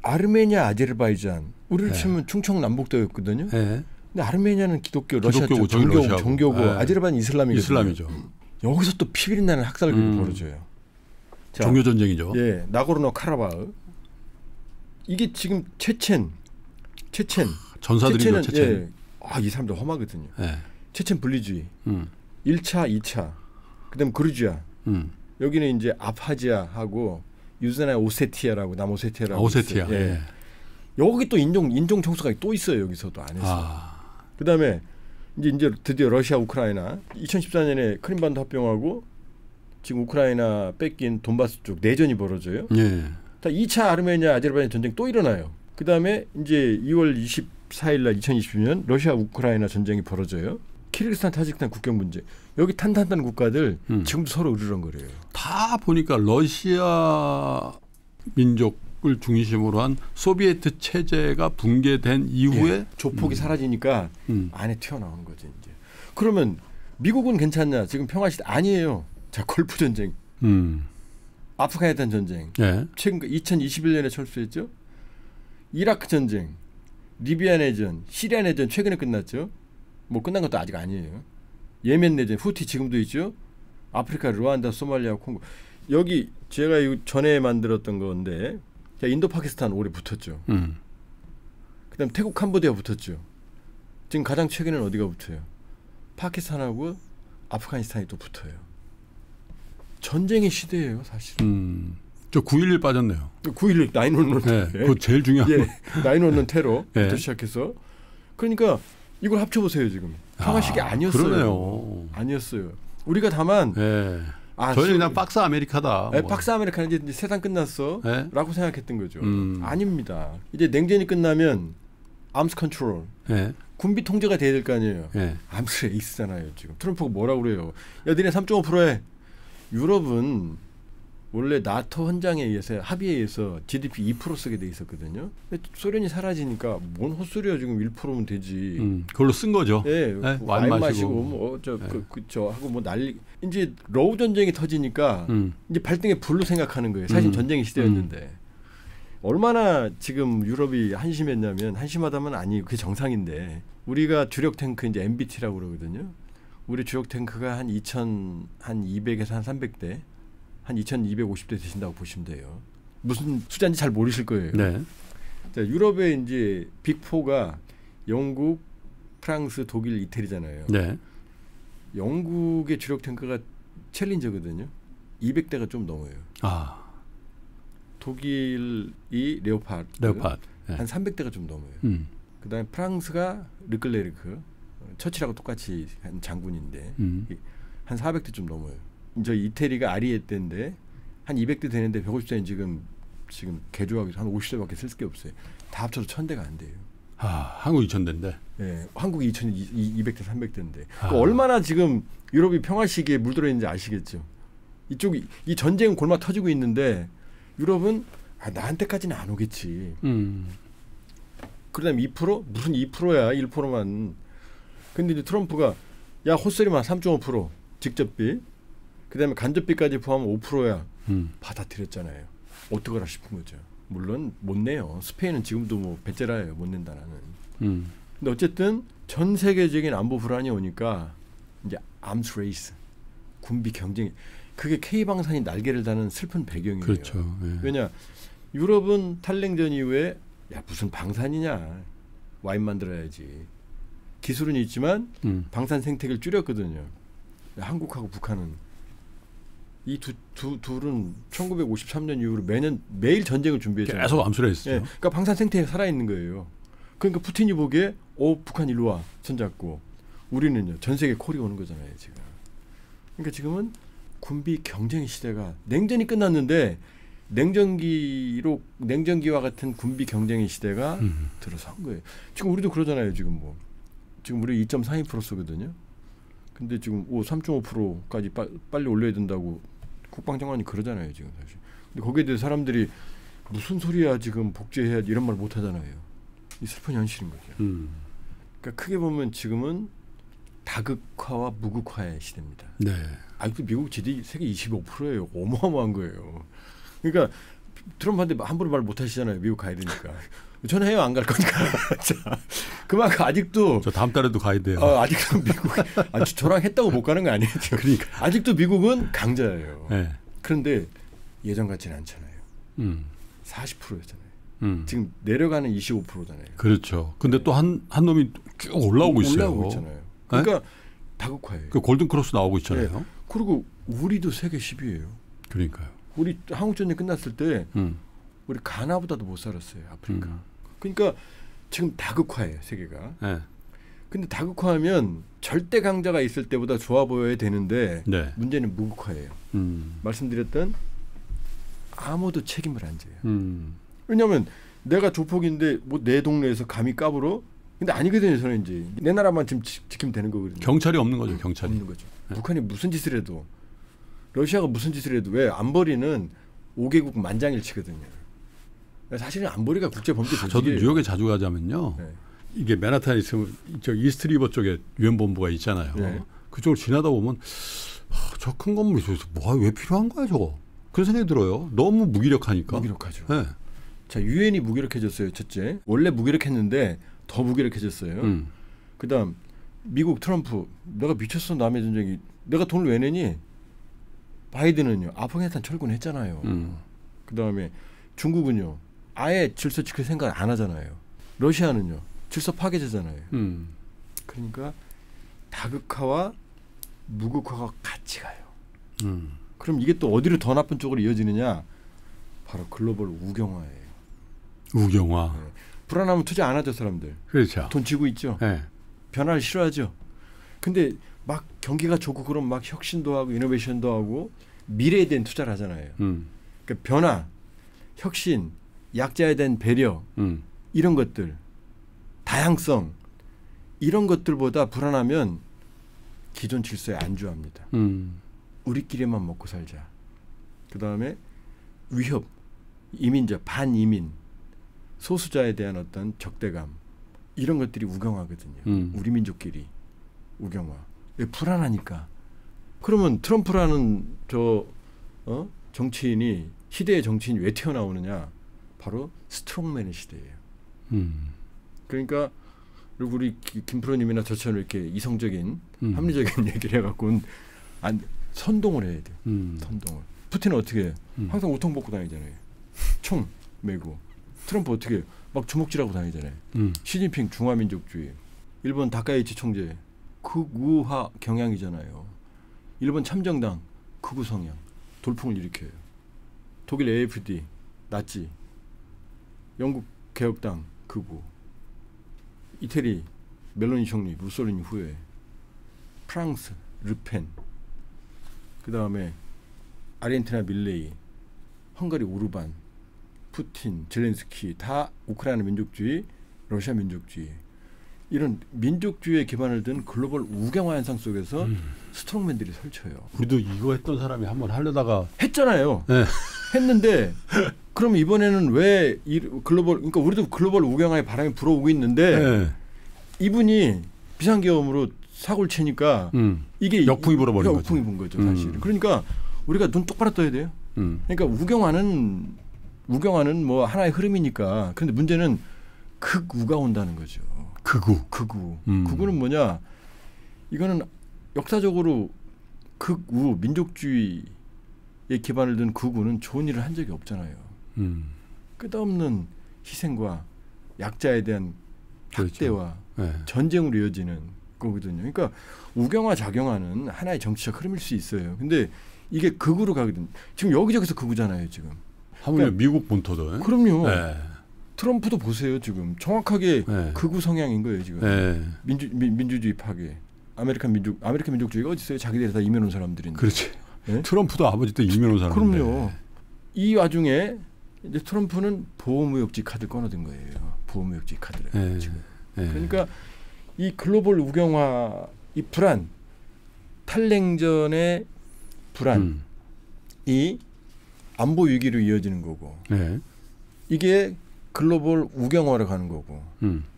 아르메니아, 아제르바이잔. 우리를 치면 충청 남북도였거든요. 근데 아르메니아는 기독교, 러시아 쪽 정교고, 아제르바이잔 이슬람이죠. 여기서 또 피비린 나는 학살극이 벌어져요. 자, 종교 전쟁이죠. 나고르노 카라바흐. 이게 지금 체첸. 전사들이죠. 체첸. 이 사람들 험하거든요. 체첸 분리주의. 1차, 2차. 그다음 그루지아. 여기는 이제 아파지아하고 유즈나 오세티아라고 남오세티아라고. 오세티아. 여기 또 인종 청소가 또 있어요. 여기서도 안에서. 그다음에 이제 드디어 러시아, 우크라이나 2014년에 크림반도 합병하고 지금 우크라이나 뺏긴 돈바스 쪽 내전이 벌어져요. 2차 아르메니아, 아제르바이잔 전쟁 또 일어나요. 그다음에 이제 2월 24일 날 2020년 러시아, 우크라이나 전쟁이 벌어져요. 키르기스탄, 타지키스탄 국경 문제. 여기 탄탄한 국가들 지금도 서로 으르렁거려요. 다 보니까 러시아 민족을 중심으로 한 소비에트 체제가 붕괴된 이후에 조폭이 사라지니까 안에 튀어나오는 거죠. 이제. 그러면 미국은 괜찮냐? 지금 평화시대 아니에요. 자, 걸프 전쟁, 아프가니스탄 전쟁, 최근 2021년에 철수했죠. 이라크 전쟁, 리비아 내전, 시리아 내전 최근에 끝났죠. 뭐 끝난 것도 아직 아니에요. 예멘 내전, 후티 지금도 있죠. 아프리카, 루안다, 소말리아, 콩고. 여기 제가 전에 만들었던 건데 인도, 파키스탄 올해 붙었죠. 그다음 태국, 캄보디아 붙었죠. 지금 가장 최근에는 어디가 붙어요? 파키스탄하고 아프가니스탄이 또 붙어요. 전쟁의 시대예요, 사실은. 저 9.11 빠졌네요. 9.11 9.11 네, 그거 제일 중요한 거. 9.11 테러부터 네. 시작해서 그러니까 이걸 합쳐보세요 지금. 평화식이 아니었어요. 그러네요. 아니었어요. 우리가 다만 네. 저희는 그냥 박스 아메리카다. 네, 박스 아메리카는 이제 세상 끝났어 네? 라고 생각했던 거죠. 아닙니다. 이제 냉전이 끝나면 암스 컨트롤. 네. 군비 통제가 돼야 될 거 아니에요. 네. 암스 레이스잖아요. 지금 트럼프가 뭐라고 그래요. 야 너네 3.5% 해. 유럽은 원래 나토 헌장에 의해서 합의에 의해서 GDP 2% 쓰게 돼 있었거든요. 소련이 사라지니까 뭔 헛소리야 지금 1%면 되지. 그걸로 쓴 거죠. 네, 네? 와인 마시고 뭐저 하고 뭐 난리. 이제 러우 전쟁이 터지니까 이제 발등에 불로 생각하는 거예요. 사실 전쟁의 시대였는데 얼마나 지금 유럽이 한심했냐면 한심하다면 아니 그게 정상인데 우리가 주력 탱크 이제 MBT라고 그러거든요. 우리 주력 탱크가 한 200에서 한 300대. 한 2,250대 되신다고 보시면 돼요. 무슨 숫자인지 잘 모르실 거예요. 네. 자, 유럽의 이제 빅4가 영국, 프랑스, 독일, 이태리잖아요. 네. 영국의 주력 탱크가 챌린저거든요. 200대가 좀 넘어요. 아. 독일이 레오파드. 네. 한 300대가 좀 넘어요. 그다음에 프랑스가 르클레르크. 처치라고 똑같이 한 장군인데 한 400대 좀 넘어요. 저 이태리가 아리에떼인데 한 200대 되는데 150대는 지금 개조하기 한 50대밖에 쓸 게 없어요. 다 합쳐서 1000대가 안 돼요. 한국 2000대인데. 네, 한국이 2200대 300대인데 그러니까 얼마나 지금 유럽이 평화 시기에 물들어 있는지 아시겠죠. 이쪽이 이 전쟁은 골마 터지고 있는데 유럽은 나한테까지는 안 오겠지. 그다음에 2% 무슨 2%야 1%만. 근데 이제 트럼프가 야 헛소리만 3.5% 직접비. 그다음에 간접비까지 포함하면 5%야. 받아들였잖아요. 어떡하라 싶은 거죠. 물론 못 내요. 스페인은 지금도 뭐 배째라예요. 못 낸다는. 근데 어쨌든 전 세계적인 안보 불안이 오니까 이제 암스 레이스, 군비 경쟁이 그게 K방산이 날개를 다는 슬픈 배경이에요. 그렇죠. 네. 왜냐 유럽은 탈냉전 이후에 야 무슨 방산이냐 와인 만들어야지. 기술은 있지만 방산 생태계를 줄였거든요. 한국하고 북한은 이 둘은 1953년 이후로 매일 전쟁을 준비했잖아요. 계속 암수를 했어요. 네, 그러니까 방산 생태계가 살아있는 거예요. 그러니까 푸틴이 보기에 북한 일로 와 손잡고 우리는요 전 세계 콜이 오는 거잖아요 지금. 그러니까 지금은 군비 경쟁의 시대가 냉전이 끝났는데 냉전기와 같은 군비 경쟁의 시대가 들어선 거예요. 지금 우리도 그러잖아요. 지금 우리 2.42%거든요. 근데 지금 3.5%까지 빨리 올려야 된다고 국방장관이 그러잖아요 지금 사실. 근데 거기에 대해 사람들이 무슨 소리야 지금 복제해야 이런 말 못 하잖아요. 이 슬픈 현실인 거죠. 그러니까 크게 보면 지금은 다극화와 무극화의 시대입니다. 네. 아직도 미국 GDP 세계 25%예요. 어마어마한 거예요. 그러니까 트럼프한테 함부로 말 못 하시잖아요. 미국 가야 되니까. 저는 해요 안 갈 거니까. 자, 그만큼 아직도 저 다음 달에도 가야 돼요. 아직도 미국 저랑 했다고 못 가는 거 아니에요. 그러니까 아직도 미국은 강자예요. 네. 그런데 예전 같지는 않잖아요. 40%였잖아요. 지금 내려가는 25%잖아요. 그렇죠. 근데 또 한 놈이 쭉 올라오고 있어요. 올라오고 있잖아요. 그러니까 다극화예요. 그 골든 크로스 나오고 있잖아요. 네. 그리고 우리도 세계 10위예요. 그러니까요. 우리 한국 전쟁 끝났을 때 우리 가나보다도 못 살았어요. 아프리카. 그러니까 지금 다극화예요. 세계가. 네. 근데 다극화하면 절대 강자가 있을 때보다 좋아 보여야 되는데 네. 문제는 무극화예요. 말씀드렸던 아무도 책임을 안 져요. 왜냐하면 내가 조폭인데 뭐 내 동네에서 감히 까불어? 근데 아니거든요. 저는 이제 내 나라만 지금 지키면 되는 거거든요. 경찰이 없는 거죠. 경찰이. 없는 거죠. 네. 북한이 무슨 짓을 해도 러시아가 무슨 짓을 해도 왜 안보리는 5개국 만장일치거든요. 사실은 안보리가 국제범죄 조직이에요. 저도 뉴욕에 자주 가자면요. 네. 이게 맨하탄에 있으면 저 이스트리버 쪽에 유엔 본부가 있잖아요. 네. 그쪽을 지나다 보면 저 큰 건물이 왜 필요한 거야 저거. 그런 생각이 들어요. 너무 무기력하니까. 무기력하죠. 네. 자, 유엔이 무기력해졌어요. 첫째. 원래 무기력했는데 더 무기력해졌어요. 그다음 미국 트럼프 내가 미쳤어 남의 전쟁이 내가 돈을 왜 내니? 바이든은요. 아프가니스탄 철군했잖아요. 그다음에 중국은요. 아예 질서 지킬 생각 안 하잖아요. 러시아는요. 질서 파괴자잖아요. 그러니까 다극화와 무극화가 같이 가요. 그럼 이게 또 어디로 더 나쁜 쪽으로 이어지느냐? 바로 글로벌 우경화예요. 우경화. 네. 불안하면 투자 안 하죠, 사람들. 그렇죠. 돈 쥐고 있죠. 네. 변화를 싫어하죠. 근데 막 경기가 좋고 그럼 막 혁신도 하고 이노베이션도 하고 미래에 대한 투자를 하잖아요. 그러니까 변화, 혁신, 약자에 대한 배려 이런 것들, 다양성 이런 것들보다 불안하면 기존 질서에 안주합니다. 우리끼리만 먹고 살자. 그다음에 위협, 이민자, 반이민, 소수자에 대한 어떤 적대감 이런 것들이 우경화거든요. 우리 민족끼리 우경화. 왜? 불안하니까. 그러면 트럼프라는 정치인이 시대의 정치인이 왜 튀어나오느냐? 바로 스트롱맨의 시대예요. 그러니까 그리고 우리 김프로님이나 저처럼 이렇게 이성적인 합리적인 얘기를 해갖고는 선동을 해야 돼요. 선동을. 푸틴은 어떻게 해요? 항상 우통 벗고 다니잖아요. 총 메고. 트럼프 어떻게 해요? 막 주먹질하고 다니잖아요. 시진핑 중화민족주의. 일본 다카이치 총재 극우화 경향이잖아요. 일본 참정당 극우 성향. 돌풍을 일으켜요. 독일 AFD 나치. 영국 개혁당 극우. 이태리 멜로니 총리 무솔리니 후예. 프랑스 르펜. 그다음에 아르헨티나 밀레이. 헝가리 오르반. 푸틴, 젤렌스키 다 우크라이나 민족주의, 러시아 민족주의. 이런 민족주의에 기반을 둔 글로벌 우경화 현상 속에서 스트롱맨들이 설쳐요. 우리도 이거 했던 사람이 한번 하려다가 했잖아요. 네. 했는데 그럼 이번에는 왜 그러니까 우리도 글로벌 우경화의 바람이 불어오고 있는데 네. 이분이 비상계엄으로 사고를 치니까 이게 역풍이 불어버린 거죠. 역풍이 분 거죠, 사실. 그러니까 우리가 눈 똑바로 떠야 돼요. 그러니까 우경화는 뭐 하나의 흐름이니까. 그런데 문제는 극우가 온다는 거죠. 극우. 극우는 뭐냐? 이거는 역사적으로 극우 민족주의에 기반을 둔 극우는 좋은 일을 한 적이 없잖아요. 끝없는 희생과 약자에 대한 학대와 그렇죠. 네. 전쟁으로 이어지는 거거든요. 그러니까 우경화 작용하는 하나의 정치적 흐름일 수 있어요. 근데 이게 극우로 가거든요. 지금 여기저기서 극우잖아요, 지금. 하물며 그러니까, 미국 본토도. 그럼요. 네. 트럼프도 보세요. 지금 정확하게 네. 극우 성향인 거예요. 지금 네. 민주주의 파괴. 아메리칸 민족주의가 어디 있어요? 자기들이 다 이면 온 사람들인데. 그렇지. 네? 트럼프도 아버지 때 이면 온 사람인데. 그럼요. 이 와중에 이제 트럼프는 보호무역지 카드 꺼내든 거예요. 보호무역지 카드를 네. 지금. 네. 그러니까 이 글로벌 우경화, 이 불안, 탈냉전의 불안이 안보 위기로 이어지는 거고 네. 이게 글로벌 우경화로 가는 거고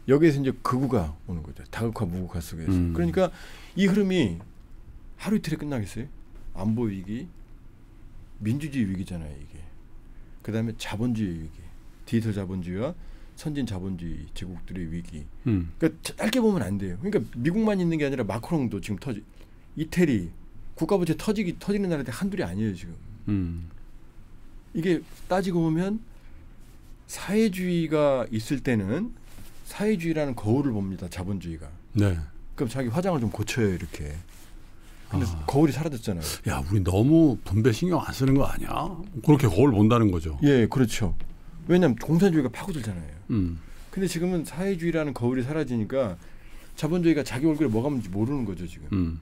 여기에서 이제 극우가 오는 거죠. 다극화 무극화 속에서. 그러니까 이 흐름이 하루 이틀에 끝나겠어요? 안보 위기, 민주주의 위기잖아요. 이게. 그다음에 자본주의 위기, 디지털 자본주의와 선진 자본주의 제국들의 위기. 그러니까 짧게 보면 안 돼요. 그러니까 미국만 있는 게 아니라 마크롱도 지금 이태리 국가부채 터지는 나라들 한둘이 아니에요 지금. 이게 따지고 보면 사회주의가 있을 때는 사회주의라는 거울을 봅니다. 자본주의가. 네. 그럼 자기 화장을 좀 고쳐요 이렇게. 근데 거울이 사라졌잖아요. 야, 우리 너무 분배 신경 안 쓰는 거 아니야? 그렇게 거울 본다는 거죠. 예, 그렇죠. 왜냐하면 공산주의가 파고들잖아요. 근데 지금은 사회주의라는 거울이 사라지니까 자본주의가 자기 얼굴에 뭐가 있는지 모르는 거죠 지금.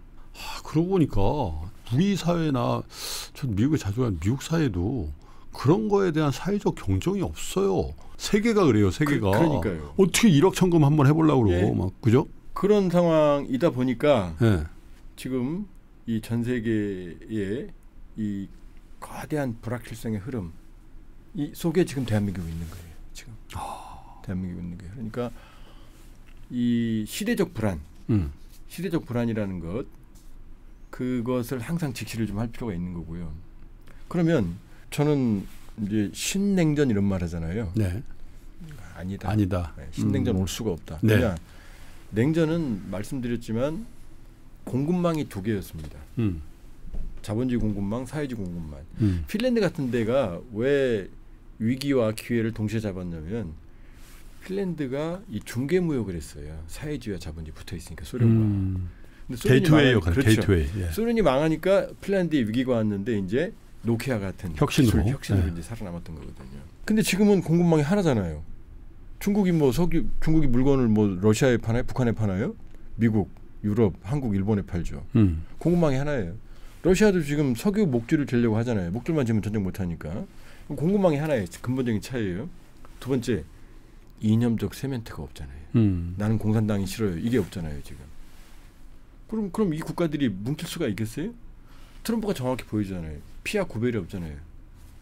그러고 보니까 우리 사회나 전 미국에 자주 간 미국 사회도 그런 거에 대한 사회적 경종이 없어요. 세계가 그래요. 세계가. 그러니까요. 어떻게 1억 천금 한번 해보려고 그러고 예. 막 그죠? 그런 상황이다 보니까 예. 지금 이 전 세계의 이 거대한 불확실성의 흐름 이 속에 지금 대한민국이 있는 거예요. 지금 대한민국이 있는 거예요. 그러니까 이 시대적 불안이라는 것 그것을 항상 직시를 좀 할 필요가 있는 거고요. 그러면 저는 이제 신냉전 이런 말 하잖아요. 네. 아니다. 네, 신냉전 올 수가 없다. 네. 왜냐? 냉전은 말씀드렸지만 공급망이 두 개였습니다. 자본주의 공급망, 사회주의 공급망. 핀란드 같은 데가 왜 위기와 기회를 동시에 잡았냐면 핀란드가 이 중개 무역을 했어요. 사회주의와 자본주의 붙어 있으니까 소련과. 게이트웨이 역할, 그렇죠. 게이트웨이. 예. 소련이 망하니까 핀란드에 위기가 왔는데 이제 노키아 같은 혁신으로 혁신으로 이제 살아남았던 거거든요. 근데 지금은 공급망이 하나잖아요. 중국이 뭐 중국이 물건을 뭐 러시아에 파나요? 북한에 파나요? 미국, 유럽, 한국, 일본에 팔죠. 공급망이 하나예요. 러시아도 지금 석유 목줄을 재려고 하잖아요. 목줄만 재면 전쟁 못 하니까. 공급망이 하나의 근본적인 차이예요. 두 번째, 이념적 세멘트가 없잖아요. 나는 공산당이 싫어요. 이게 없잖아요, 지금. 그럼 이 국가들이 뭉칠 수가 있겠어요? 트럼프가 정확히 보여주잖아요. 피하 구별이 없잖아요.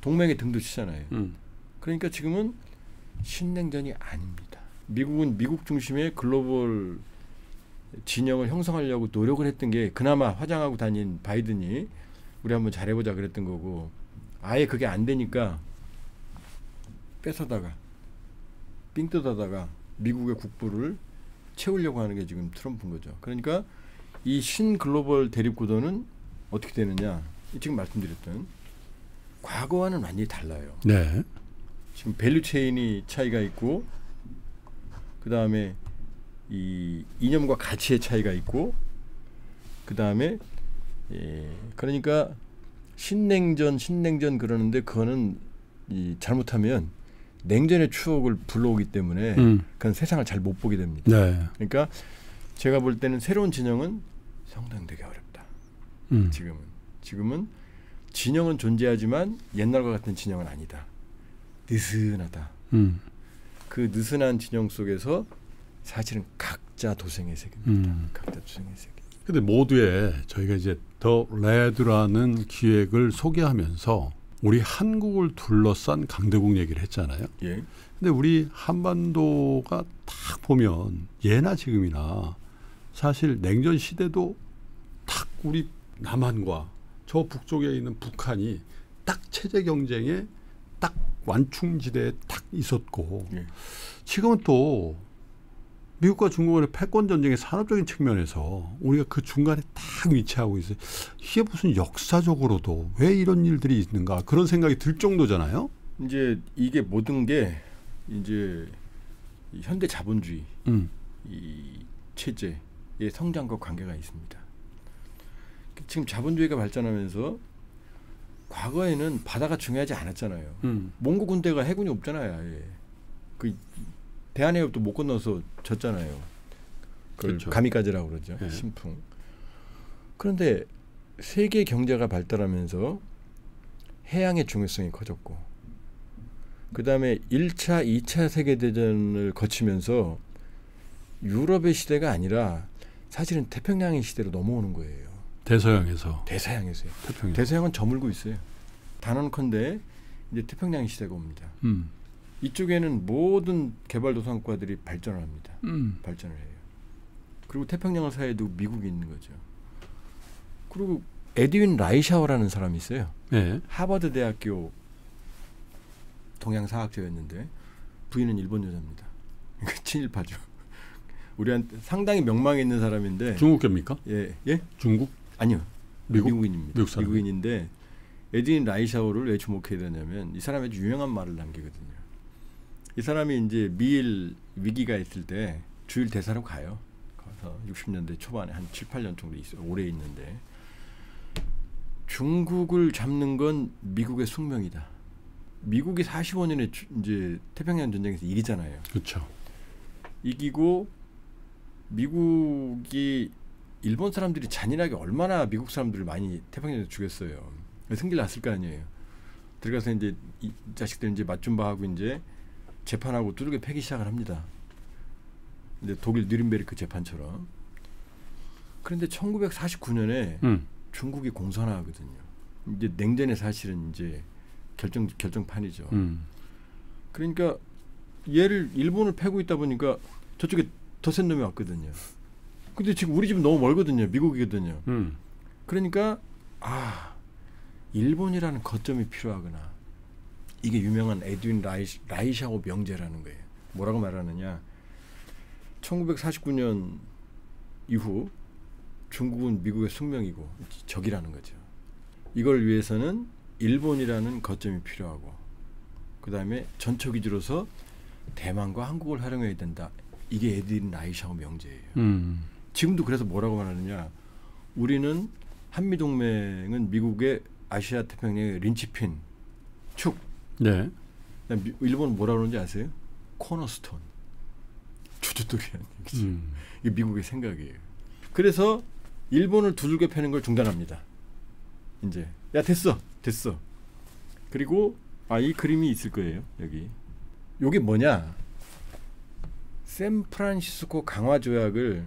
동맹에 등도 치잖아요. 그러니까 지금은 신냉전이 아닙니다. 미국은 미국 중심의 글로벌 진영을 형성하려고 노력을 했던 게 그나마 화장하고 다닌 바이든이 우리 한번 잘해보자 그랬던 거고 아예 그게 안 되니까 뺏어다가 삥 뜯어다가 미국의 국부를 채우려고 하는 게 지금 트럼프인 거죠. 그러니까 이 신글로벌 대립구도는 어떻게 되느냐. 지금 말씀드렸던 과거와는 완전히 달라요. 네. 지금 밸류체인이 차이가 있고 그다음에 이 이념과 가치의 차이가 있고 그다음에 그러니까 신냉전 그러는데 그거는 잘못하면 냉전의 추억을 불러오기 때문에 그건 세상을 잘 못 보게 됩니다. 네. 그러니까 제가 볼 때는 새로운 진영은 상당히 되게 어렵다. 지금은 진영은 존재하지만 옛날과 같은 진영은 아니다. 느슨하다. 그 느슨한 진영 속에서 사실은 각자 도생의 세계입니다. 각자 도생의 세계. 근데 모두의 저희가 이제 더 레드라는 기획을 소개하면서 우리 한국을 둘러싼 강대국 얘기를 했잖아요. 예. 근데 우리 한반도가 딱 보면 예나 지금이나 사실 냉전 시대도 딱 우리 남한과 저 북쪽에 있는 북한이 딱 체제 경쟁에 딱 완충지대에 딱 있었고 예. 지금은 또 미국과 중국의 패권 전쟁의 산업적인 측면에서 우리가 그 중간에 딱 위치하고 있어요. 이게 무슨 역사적으로도 왜 이런 일들이 있는가 그런 생각이 들 정도잖아요. 이제 이게 모든 게 이제 현대 자본주의 이 체제의 성장과 관계가 있습니다. 지금 자본주의가 발전하면서 과거에는 바다가 중요하지 않았잖아요. 몽고 군대가 해군이 없잖아요. 아예. 그 대한해협도 못 건너서 졌잖아요. 그걸 그렇죠. 가미까지라고 그러죠. 네. 신풍. 그런데 세계 경제가 발달하면서 해양의 중요성이 커졌고 그다음에 1차, 2차 세계대전을 거치면서 유럽의 시대가 아니라 사실은 태평양의 시대로 넘어오는 거예요. 대서양에서요. 대서양은 저물고 있어요. 단언컨대 이제 태평양 시대가 옵니다. 이쪽에는 모든 개발도상국가들이 발전을 합니다. 발전을 해요. 그리고 태평양 사이에도 미국이 있는 거죠. 그리고 에드윈 라이샤워라는 사람이 있어요. 네. 하버드 대학교 동양사학자였는데 부인은 일본 여자입니다. 그러니까 친일파죠. 우리한테 상당히 명망이 있는 사람인데 중국계입니까? 예, 예? 중국? 아니요. 미국? 미국인입니다. 미국 사람. 미국인인데 에드윈 라이샤워를 왜 주목해야 되냐면 이 사람이 아주 유명한 말을 남기거든요. 이 사람이 이제 미일 위기가 있을 때 주일 대사로 가요. 가서 60년대 초반에 한 7, 8년 정도 오래 있는데 중국을 잡는 건 미국의 숙명이다. 미국이 45년에 이제 태평양 전쟁에서 이기잖아요. 그렇죠. 이기고 미국이 일본 사람들이 잔인하게 얼마나 미국 사람들을 많이 태평양에서 죽였어요. 승기를 났을 거 아니에요. 들어가서 이제 이 자식들 이제 맞춤바하고 이제 재판하고 두들겨 패기 시작을 합니다. 이제 독일 뉘른베르크 재판처럼. 그런데 1949년에 중국이 공산화하거든요. 이제 냉전의 사실은 이제 결정판이죠. 그러니까 얘를 일본을 패고 있다 보니까 저쪽에 더 센 놈이 왔거든요. 근데 지금 우리 집은 너무 멀거든요. 미국이거든요. 그러니까 일본이라는 거점이 필요하구나. 이게 유명한 에드윈 라이샤워 명제라는 거예요. 뭐라고 말하느냐. 1949년 이후 중국은 미국의 숙명이고 적이라는 거죠. 이걸 위해서는 일본이라는 거점이 필요하고 그다음에 전초 기지로서 대만과 한국을 활용해야 된다. 이게 에드윈 라이샤워 명제예요. 지금도 그래서 뭐라고 말하느냐. 우리는 한미동맹은 미국의 아시아 태평양의 린치핀, 축. 네. 일본은 뭐라고 그러는지 아세요? 코너스톤. 주춧돌이라는 얘기죠. 이게 미국의 생각이에요. 그래서 일본을 두들겨 패는 걸 중단합니다. 이제 야 됐어. 그리고 이 그림이 있을 거예요. 여기. 요게 뭐냐? 샌프란시스코 강화 조약을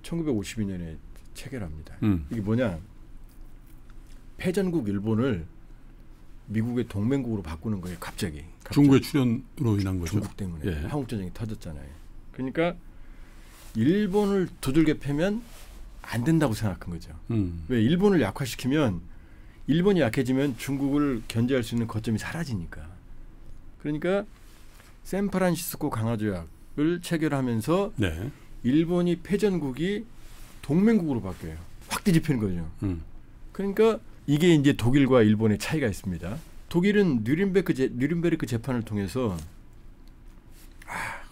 1952년에 체결합니다. 이게 뭐냐? 패전국 일본을 미국의 동맹국으로 바꾸는 거예요. 갑자기. 중국의 출현으로 인한 거죠. 중국 때문에. 예. 한국전쟁이 터졌잖아요. 그러니까 일본을 두들겨 패면 안 된다고 생각한 거죠. 왜? 일본을 약화시키면 일본이 약해지면 중국을 견제할 수 있는 거점이 사라지니까. 그러니까 샌프란시스코 강화조약을 체결하면서 네. 일본이 패전국이 동맹국으로 바뀌어요. 확 뒤집히는 거죠. 그러니까 이게 이제 독일과 일본의 차이가 있습니다. 독일은 뉴른베르크 재판을 통해서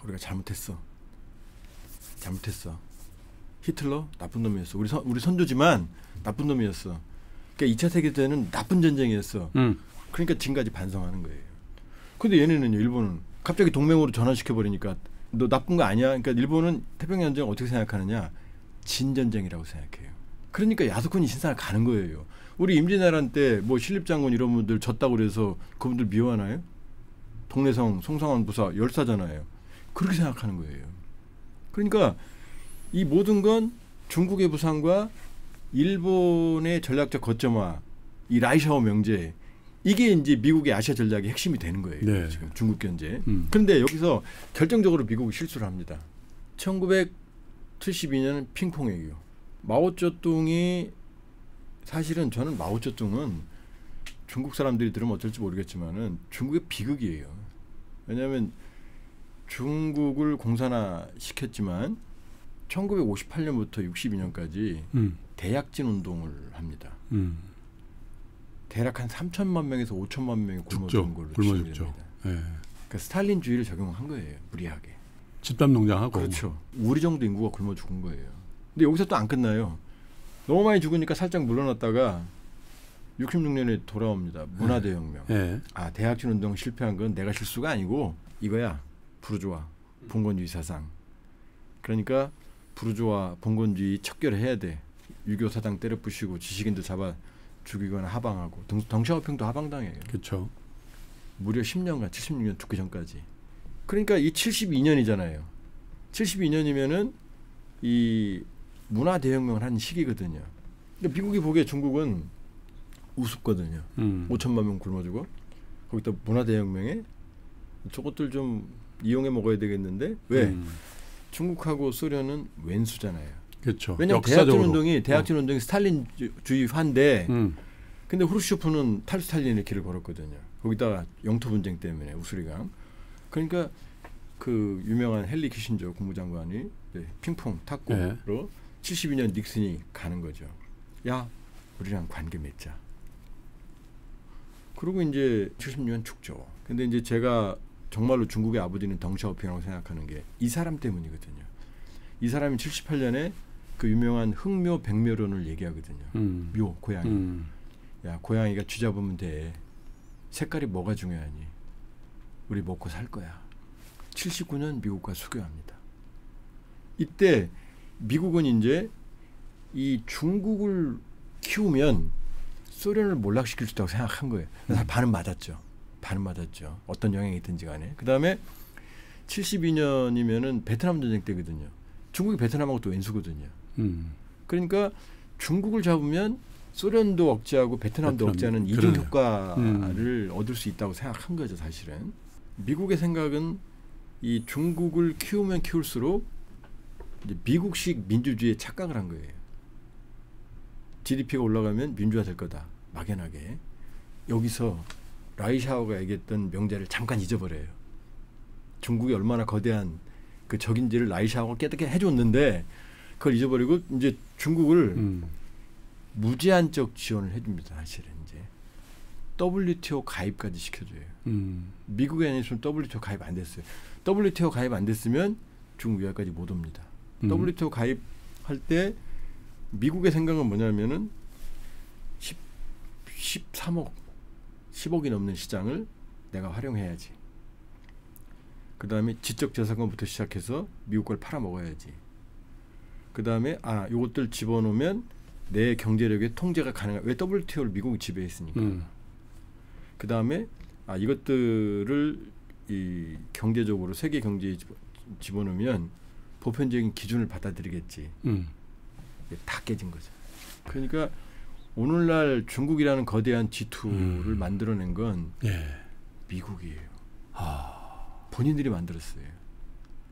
우리가 잘못했어. 히틀러 나쁜 놈이었어. 우리 선조지만 나쁜 놈이었어. 그러니까 2차 세계대전은 나쁜 전쟁이었어. 그러니까 지금까지 반성하는 거예요. 근데 얘네는요, 일본은 갑자기 동맹으로 전환시켜 버리니까 너 나쁜 거 아니야? 그러니까 일본은 태평양 전쟁 어떻게 생각하느냐? 진전쟁이라고 생각해요. 그러니까 야스쿠니 신사를 가는 거예요. 우리 임진왜란 때 뭐 신립장군 이런 분들 졌다고 그래서 그분들 미워하나요? 동래성, 송상환 부사 열사잖아요. 그렇게 생각하는 거예요. 그러니까 이 모든 건 중국의 부상과 일본의 전략적 거점화, 이 라이샤오 명제, 이게 이제 미국의 아시아 전략의 핵심이 되는 거예요. 네. 지금 중국 견제. 그런데 여기서 결정적으로 미국이 실수를 합니다. 1972년 핑퐁 외교. 마오쩌둥이 사실은 저는 마오쩌둥은 중국 사람들이 들으면 어쩔지 모르겠지만은 중국의 비극이에요. 왜냐하면 중국을 공산화 시켰지만 1958년부터 62년까지 대약진 운동을 합니다. 대략 한 3천만 명에서 5천만 명이 굶어 죽은 걸로 추정됩니다. 네. 그러니까 스탈린주의를 적용한 거예요. 무리하게. 집단 농장하고. 그렇죠. 우리 정도 인구가 굶어 죽은 거예요. 근데 여기서 또 안 끝나요. 너무 많이 죽으니까 살짝 물러났다가 66년에 돌아옵니다. 문화대혁명. 네. 대약진 운동 실패한 건 내가 실수가 아니고 이거야. 부르주아, 봉건주의 사상. 그러니까 부르주아, 봉건주의 척결해야 돼. 유교 사당 때려 부시고 지식인들 잡아 죽이거나 하방하고 덩샤오핑도 하방당해요. 그렇죠. 무려 10년간 76년 죽기 전까지. 그러니까 이 72년이잖아요. 72년이면은 이 문화 대혁명을 한 시기거든요. 그러니까 미국이 보기에 중국은 우습거든요. 5천만 명 굶어주고 거기다 문화 대혁명에 저것들 좀 이용해 먹어야 되겠는데 왜? 중국하고 소련은 왼수잖아요. 그렇죠. 왜냐하면 대약진 운동이 스탈린주의화인데 근데 후르쇼프는 탈스탈린의 길을 걸었거든요. 거기다가 영토 분쟁 때문에 우스리강. 그러니까 그 유명한 헨리 키신저 국무장관이 핑퐁 탁구로 72년 닉슨이 가는 거죠. 야, 우리랑 관계 맺자. 그리고 이제 76년 죽죠. 근데 이제 제가 정말로 중국의 아버지는 덩샤오핑이라고 생각하는 게 이 사람 때문이거든요. 이 사람이 78년에 그 유명한 흑묘 백묘론을 얘기하거든요. 묘, 고양이. 야, 고양이가 쥐 잡으면 돼. 색깔이 뭐가 중요하니? 우리 먹고 살 거야. 79년 미국과 수교합니다. 이때 미국은 이제 이 중국을 키우면 소련을 몰락시킬 수 있다고 생각한 거예요. 반은 맞았죠. 어떤 영향이 있든지 간에. 그다음에 72년이면은 베트남 전쟁 때거든요. 중국이 베트남하고 또 왼수거든요. 그러니까 중국을 잡으면 소련도 억제하고 베트남도 억제하는 이중 효과를 얻을 수 있다고 생각한 거죠, 사실은. 미국의 생각은 이 중국을 키우면 키울수록 이제 미국식 민주주의에 착각을 한 거예요. GDP가 올라가면 민주화 될 거다. 막연하게. 여기서 라이샤오가 얘기했던 명제를 잠깐 잊어버려요. 중국이 얼마나 거대한 그 적인지를 라이샤오가 깨닫게 해줬는데 그걸 잊어버리고 이제 중국을 무제한적 지원을 해줍니다. 사실은 이제 WTO 가입까지 시켜줘요. 미국이 아니었으면 WTO 가입 안 됐어요. WTO 가입 안 됐으면 중국 여기까지 못 옵니다. WTO 가입 할 때 미국의 생각은 뭐냐면은 13억, 10억이 넘는 시장을 내가 활용해야지. 그 다음에 지적재산권부터 시작해서 미국 걸 팔아먹어야지. 그 다음에 요것들 집어넣으면 내 경제력의 통제가 가능한. 왜 WTO를 미국이 지배했으니까. 그 다음에 이것들을 이 경제적으로 세계 경제에 집어넣으면 보편적인 기준을 받아들이겠지. 다 깨진 거죠. 그러니까 오늘날 중국이라는 거대한 G2를 만들어낸 건 미국이에요. 본인들이 만들었어요.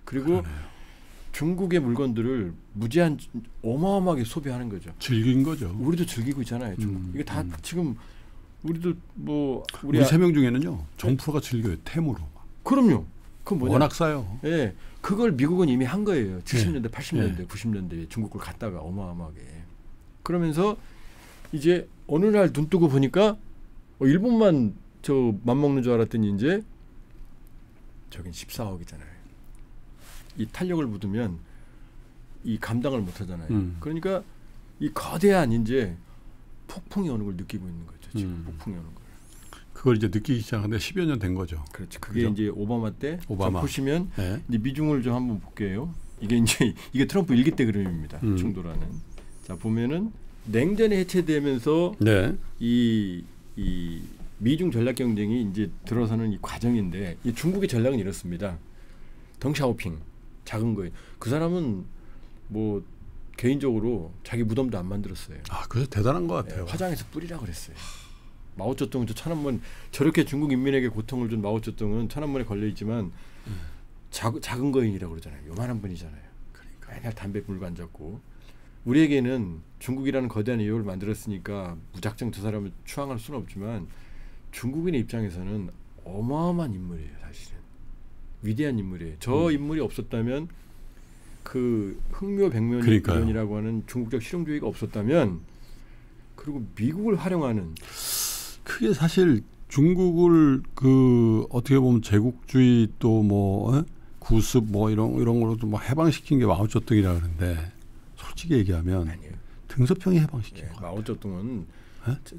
그리고 그러네요. 중국의 물건들을 무제한 어마어마하게 소비하는 거죠. 즐긴 거죠. 우리도 즐기고 있잖아요. 이게 다 지금 우리도 뭐 우리 3명 중에는요. 정프로가 즐겨요. 템으로. 그럼요. 그건 뭐냐? 워낙 싸요. 예, 그걸 미국은 이미 한 거예요. 70년대, 80년대, 90년대에 중국 걸 갖다가 어마어마하게. 그러면서 이제 어느 날 눈 뜨고 보니까 일본만 저 맘먹는 줄 알았더니 이제 저긴 14억이잖아요. 이 탄력을 묻으면 이 감당을 못 하잖아요. 그러니까 이 거대한 이제 폭풍이 오는 걸 느끼고 있는 거죠. 지금 폭풍이 오는 걸. 그걸 이제 느끼기 시작하는데 10여 년 된 거죠. 그렇죠. 그게 그죠? 이제 오바마 때. 오바마. 보시면 네. 이제 미중을 좀 한번 볼게요. 이게 이제 이게 트럼프 일기 때 그림입니다. 충돌하는. 자 보면은 냉전이 해체되면서 네. 이 미중 전략 경쟁이 이제 들어서는 이 과정인데 이 중국의 전략은 이렇습니다. 덩샤오핑 작은 거예요. 그 사람은 뭐 개인적으로 자기 무덤도 안 만들었어요. 그래서 대단한 것 같아요. 화장해서 뿌리라 그랬어요. 마오쩌둥은 천안문 저렇게 중국 인민에게 고통을 준 마오쩌둥은 천안문에 걸려 있지만 작은 거인이라고 그러잖아요. 요만한 분이잖아요. 그러니까 맨날 담배 물고 앉았고 우리에게는 중국이라는 거대한 이유를 만들었으니까 무작정 두 사람을 추앙할 수는 없지만 중국인의 입장에서는 어마어마한 인물이에요. 사실은 위대한 인물이에요. 저 인물이 없었다면 그 흥묘백면이라고 하는 중국적 실용주의가 없었다면 그리고 미국을 활용하는 그게 사실 중국을 그 어떻게 보면 제국주의 또 뭐 구습 뭐 이런 걸로도 뭐 해방시킨 게 마오쩌둥이라 그러는데 솔직히 얘기하면 아니에요. 등소평이 해방시킨 거예요. 마오쩌둥은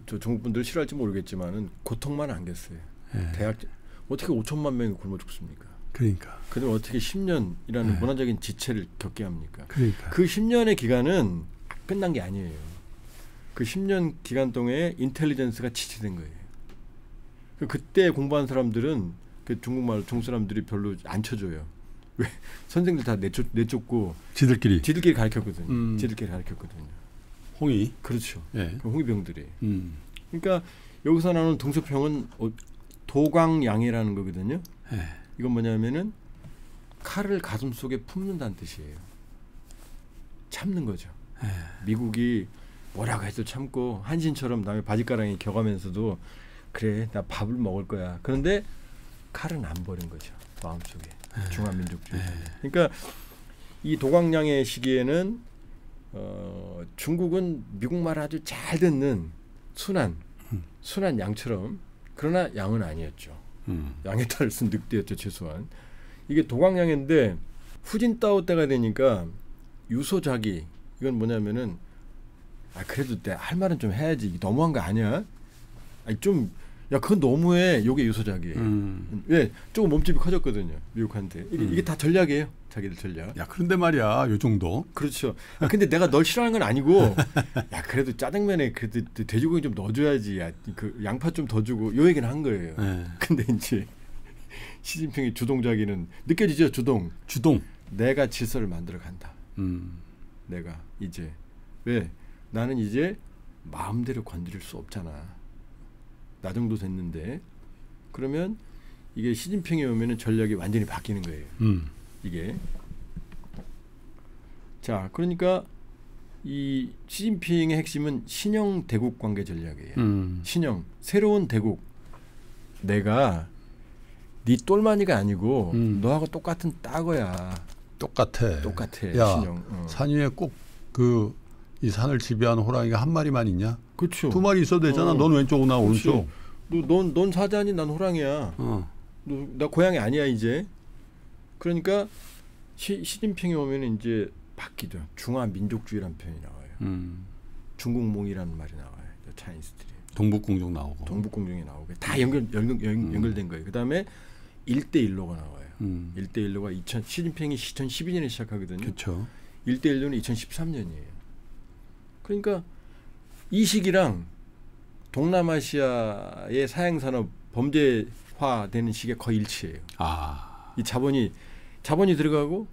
저 중국 분들 싫어할지 모르겠지만은 고통만 안겼어요. 대학 어떻게 5천만 명이 굶어 죽습니까? 그러니까. 그럼 어떻게 10년이라는 문화적인 지체를 겪게 합니까? 그러니까. 그 10년의 기간은 끝난 게 아니에요. 그 10년 기간 동안에 인텔리전스가 치치된 거예요. 그때 공부한 사람들은 그 중국말 중국 사람들이 별로 안 쳐줘요. 왜 선생들 다 내쫓고 지들끼리 가르쳤거든요. 지들끼리 가르쳤거든요. 홍이. 그렇죠. 예. 홍위병들이. 그러니까 여기서 나오는 등소평은 도광양해라는 거거든요. 예. 이건 뭐냐면은 칼을 가슴 속에 품는다는 뜻이에요. 참는 거죠. 미국이 뭐라고 해도 참고 한신처럼 남의 바지가랑이 겨가면서도 그래 나 밥을 먹을 거야. 그런데 칼은 안 버린 거죠. 마음속에. 중화민족주의. 그러니까 이 도광양의 시기에는 중국은 미국말 아주 잘 듣는 순한 양처럼 그러나 양은 아니었죠. 양의 탈을 쓴 늑대였죠. 최소한. 이게 도광양인데 후진따오 때가 되니까 유소자기 이건 뭐냐면은 그래도 내 할 말은 좀 해야지. 이게 너무한 거 아니야? 그건 너무해. 요게 유소자기예요. 왜? 조금 몸집이 커졌거든요. 미국한테. 이게 다 전략이에요. 자기들 전략. 야, 그런데 말이야. 요 정도. 그렇죠. 근데 내가 널 싫어하는 건 아니고 야, 그래도 짜장면에 그래도 돼지고기 좀 넣어줘야지. 그 양파 좀 더 주고 요 얘기는 한 거예요. 근데 이제 시진핑이 주동자기는 느껴지죠. 주동. 내가 질서를 만들어 간다. 내가 이제 왜? 나는 이제 마음대로 건드릴 수 없잖아. 나 정도 됐는데 그러면 이게 시진핑이 오면은 전략이 완전히 바뀌는 거예요. 이게 자 그러니까 이 시진핑의 핵심은 신형 대국 관계 전략이에요. 신형 새로운 대국. 내가 네 똘마니가 아니고 너하고 똑같은 따거야. 똑같아. 야, 신형. 산 위에 꼭 이 산을 지배하는 호랑이가 한 마리만 있냐? 그렇죠. 2마리 있어도 되잖아. 넌 왼쪽 나 오른쪽. 넌 사자니 난 호랑이야. 나 고양이 아니야 이제. 그러니까 시진핑이 오면 이제 바뀌죠. 중화민족주의라는 표현이 나와요. 중국몽이라는 말이 나와요. 차이니스들이. 동북공정 나오고. 동북공정이 나오고 다 연결된 거예요. 그다음에 1대1로가 나와요. 1대1로가 시진핑이 2012년에 시작하거든요. 그렇죠. 1대1로는 2013년이에요. 그러니까 이 시기랑 동남아시아의 사행산업 범죄화되는 시기에 거의 일치해요. 이 자본이 들어가고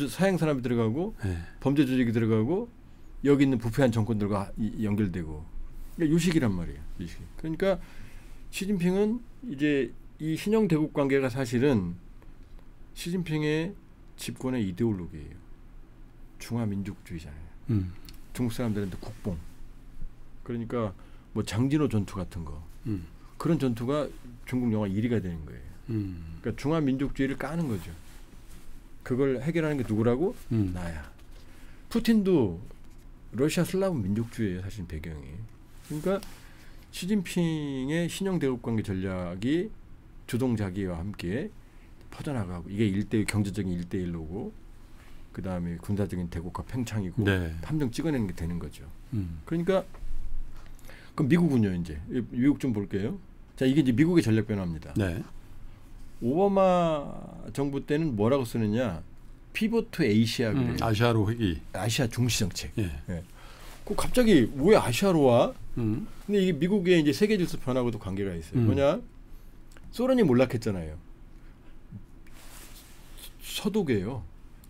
사행산업이 들어가고 네. 범죄 조직이 들어가고 여기 있는 부패한 정권들과 연결되고 그러니까 이 시기란 말이에요. 이 시기. 그러니까 시진핑은 이제 이 신형 대국 관계가 사실은 시진핑의 집권의 이데올로기예요. 중화민족주의잖아요. 중국 사람들한테 국뽕. 그러니까 뭐 장진호 전투 같은 거. 그런 전투가 중국 영화 1위가 되는 거예요. 그러니까 중화민족주의를 까는 거죠. 그걸 해결하는 게 누구라고? 나야. 푸틴도 러시아 슬라브 민족주의예요. 사실 배경이. 그러니까 시진핑의 신형 대국관계 전략이 주동자기와 함께 퍼져나가고 이게 경제적인 1대1로고 그다음에 군사적인 대국화 팽창이고 네. 함정 찍어내는 게 되는 거죠. 그러니까 그럼 미국은요 이제 미국 좀 볼게요. 자 이게 이제 미국의 전략 변화입니다. 네. 오바마 정부 때는 뭐라고 쓰느냐? 피벗 투 아시아 그래요. 아시아로 회귀. 아시아 중시 정책. 예. 예. 그 갑자기 왜 아시아로 와? 근데 이게 미국의 이제 세계 질서 변화하고도 관계가 있어요. 뭐냐? 소련이 몰락했잖아요. 서독에요.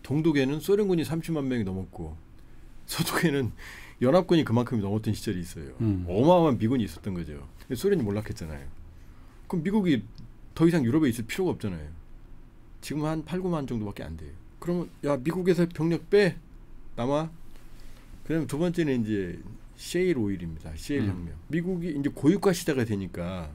동독에는 소련군이 30만 명이 넘었고 서독에는 연합군이 그만큼 넘었던 시절이 있어요. 어마어마한 미군이 있었던 거죠. 소련이 몰락했잖아요. 그럼 미국이 더 이상 유럽에 있을 필요가 없잖아요. 지금 한 8, 9만 정도밖에 안 돼요. 그러면 야 미국에서 병력 빼 남아. 그다음에 두 번째는 이제 셰일 오일입니다. 셰일 혁명. 미국이 이제 고유가 시대가 되니까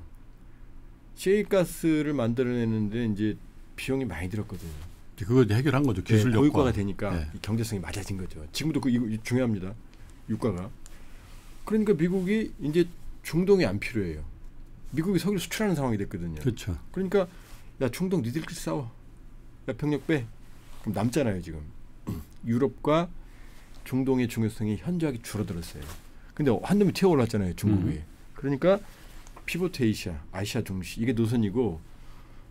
셰일 가스를 만들어내는데 이제 비용이 많이 들었거든요. 그거 해결한 거죠. 기술력과. 고유가가 되니까 네. 경제성이 맞아진 거죠. 지금도 이거 중요합니다. 유가가. 그러니까 미국이 이제 중동이 안 필요해요. 미국이 석유를 수출하는 상황이 됐거든요. 그렇죠. 그러니까 야 중동 니들끼리 싸워. 야 병력 빼. 그럼 남잖아요 지금. 유럽과 중동의 중요성이 현저하게 줄어들었어요. 근데 한놈이 튀어 올랐잖아요 중국이. 그러니까 피벗 아시아 중시 이게 노선이고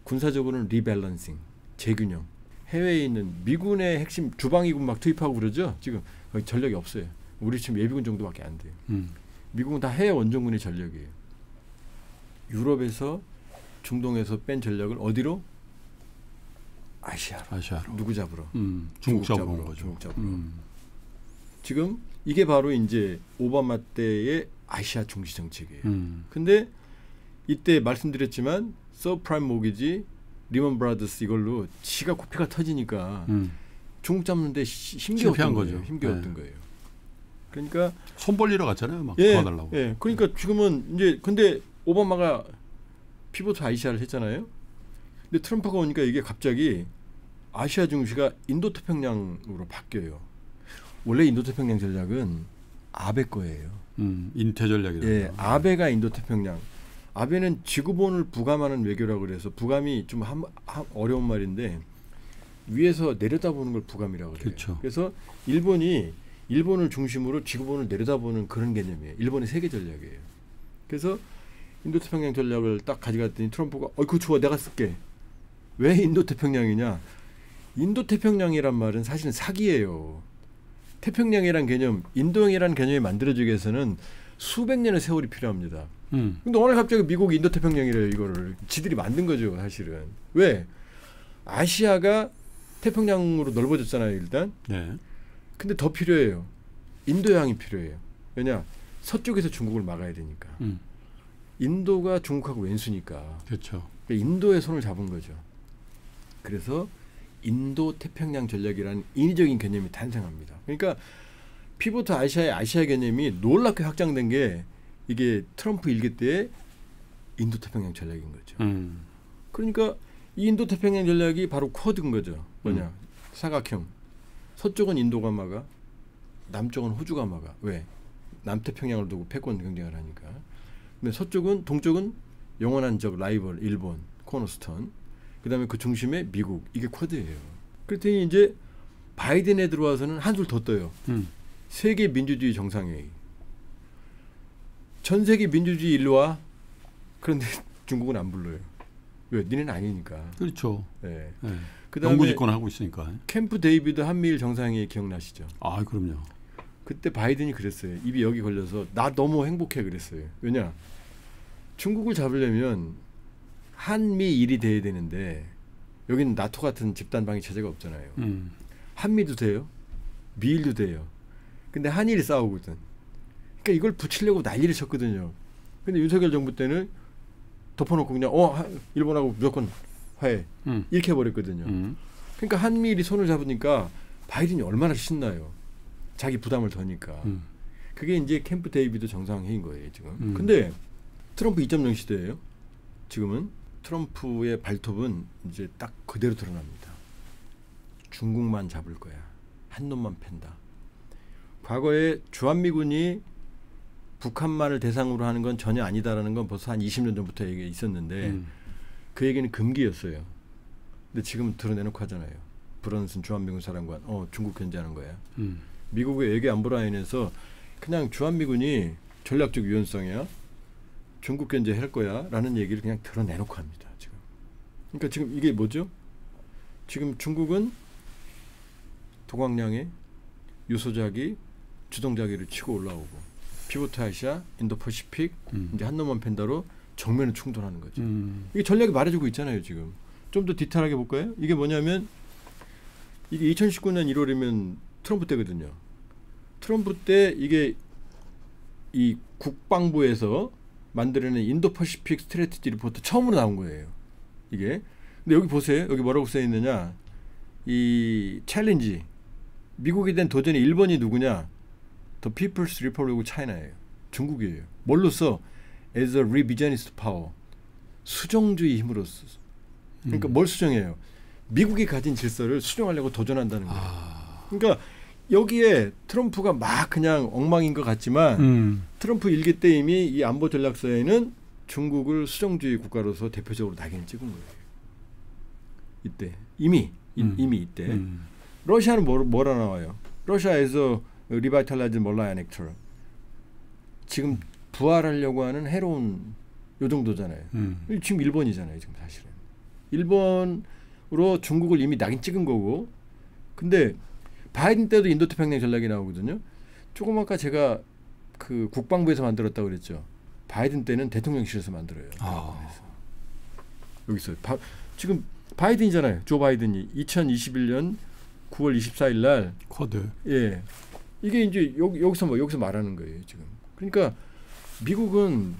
군사적으로는 리밸런싱 재균형. 해외에 있는 미군의 핵심 주방위군 막 투입하고 그러죠. 지금 전력이 없어요. 우리 지금 예비군 정도밖에 안 돼요. 미국은 다 해외 원정군의 전력이에요. 유럽에서 중동에서 뺀 전력을 어디로? 아시아로. 누구 잡으러? 중국 잡으러 온 거죠. 중국 잡으러. 지금 이게 바로 이제 오바마 때의 아시아 중시 정책이에요. 근데 이때 말씀드렸지만 서프라임 모기지 리먼 브라더스 이걸로 지가 코피가 터지니까 중국 잡는데 힘겨웠던 거죠. 힘겨웠던 거예요. 그러니까 손 벌리러 갔잖아요. 막 도와달라고. 예. 그러니까 지금은 이제 근데 오바마가 피벗 아시아를 했잖아요. 근데 트럼프가 오니까 이게 갑자기 아시아 중시가 인도태평양으로 바뀌어요. 원래 인도태평양 전략은 아베 거예요. 인태 전략이라고. 예, 아베가 인도태평양. 아베는 지구본을 부감하는 외교라고 그래서 부감이 좀 어려운 말인데 위에서 내려다보는 걸 부감이라고 그래요. 그렇죠. 그래서 일본을 중심으로 지구본을 내려다보는 그런 개념이에요. 일본의 세계 전략이에요. 그래서 인도태평양 전략을 딱 가져갔더니 트럼프가 그거 좋아 내가 쓸게. 왜 인도태평양이냐. 인도태평양이란 말은 사실은 사기예요. 태평양이란 개념, 인도양이라는 개념이 만들어지기 위해서는 수백 년의 세월이 필요합니다. 근데 오늘 갑자기 미국이 인도태평양이래요. 이거를 지들이 만든 거죠. 사실은. 왜? 아시아가 태평양으로 넓어졌잖아요. 일단. 네. 근데 더 필요해요. 인도양이 필요해요. 왜냐? 서쪽에서 중국을 막아야 되니까. 인도가 중국하고 왼수니까. 그렇죠. 그러니까 인도의 손을 잡은 거죠. 그래서 인도 태평양 전략이라는 인위적인 개념이 탄생합니다. 그러니까 피벗 아시아의 아시아 개념이 놀랍게 확장된 게 이게 트럼프 일기 때의 인도 태평양 전략인 거죠. 그러니까 이 인도 태평양 전략이 바로 쿼드인 거죠. 뭐냐? 사각형. 서쪽은 인도가 막아, 남쪽은 호주가 막아. 왜? 남태평양을 두고 패권 경쟁을 하니까. 근데 동쪽은 영원한 적 라이벌 일본 코너스톤. 그다음에 그 중심에 미국. 이게 쿼드예요. 그랬더니 이제 바이든에 들어와서는 한술 더 떠요. 세계 민주주의 정상회의. 전 세계 민주주의 일로 와. 그런데 중국은 안 불러요. 왜? 니네는 아니니까. 그렇죠. 네. 네. 그다음에 영구 집권하고 있으니까. 캠프 데이비드 한미일 정상회의 기억나시죠? 아, 그럼요. 그때 바이든이 그랬어요. 입이 여기 걸려서 나 너무 행복해 그랬어요. 왜냐? 중국을 잡으려면 한미일이 돼야 되는데 여기는 나토 같은 집단 방위 체제가 없잖아요. 한미도 돼요. 미일도 돼요. 근데 한일이 싸우거든. 그러니까 이걸 붙이려고 난리를 쳤거든요. 근데 윤석열 정부 때는 덮어놓고 그냥 일본하고 무조건 화해 이렇게 해버렸거든요. 그러니까 한미일이 손을 잡으니까 바이든이 얼마나 신나요. 자기 부담을 더니까. 그게 이제 캠프 데이비드 정상회의인 거예요 지금. 근데 트럼프 2.0 시대예요. 지금은 트럼프의 발톱은 이제 딱 그대로 드러납니다. 중국만 잡을 거야. 한 놈만 팬다. 과거에 주한미군이 북한만을 대상으로 하는 건 전혀 아니다라는 건 벌써 한 20년 전부터 얘기가 있었는데 그 얘기는 금기였어요. 근데 지금 드러내놓고 하잖아요. 브런슨 주한미군 사령관 중국 견제하는 거야. 미국의 외교안보라인에서 그냥 주한미군이 전략적 유연성이야. 중국 견제할 거야 라는 얘기를 그냥 드러내놓고 합니다. 지금. 그러니까 지금 이게 뭐죠? 지금 중국은 동학량에 유소자기, 주동자기를 치고 올라오고 피보트 아시아, 인도퍼시픽 이제 한 놈만 팬다로 정면을 충돌하는 거죠. 이게 전략이 말해주고 있잖아요. 지금. 좀 더 디테일하게 볼까요? 이게 뭐냐면 이게 2019년 1월이면 트럼프 때거든요. 트럼프 때 이게 이 국방부에서 만들어낸 인도퍼시픽 스트래티지 리포트 처음으로 나온 거예요. 이게. 근데 여기 보세요. 여기 뭐라고 써 있느냐. 이 챌린지. 미국에 대한 도전이 1번이 누구냐. The People's Republic of China예요. 중국이에요. 뭘로써? As a revisionist power. 수정주의 힘으로써. 그러니까 뭘 수정해요? 미국이 가진 질서를 수정하려고 도전한다는 거예요. 그러니까 여기에 트럼프가 막 그냥 엉망인 것 같지만 트럼프 일기 때 이미 이 안보 전략서에는 중국을 수정주의 국가로서 대표적으로 낙인을 찍은 거예요. 이때 이미 이때 러시아는 뭐라 나와요? 러시아에서 리바이탈라이즈 몰라야 넥터 지금 부활하려고 하는 해로운 요 정도잖아요. 지금 일본이잖아요. 지금 사실은 일본으로 중국을 이미 낙인 찍은 거고 근데 바이든 때도 인도태평양 전략이 나오거든요. 조금 아까 제가 그 국방부에서 만들었다고 그랬죠. 바이든 때는 대통령실에서 만들어요. 여기서 지금 바이든이잖아요. 조 바이든이 2021년 9월 24일 날 쿼드. 예. 이게 이제 여기서 말하는 거예요, 지금. 그러니까 미국은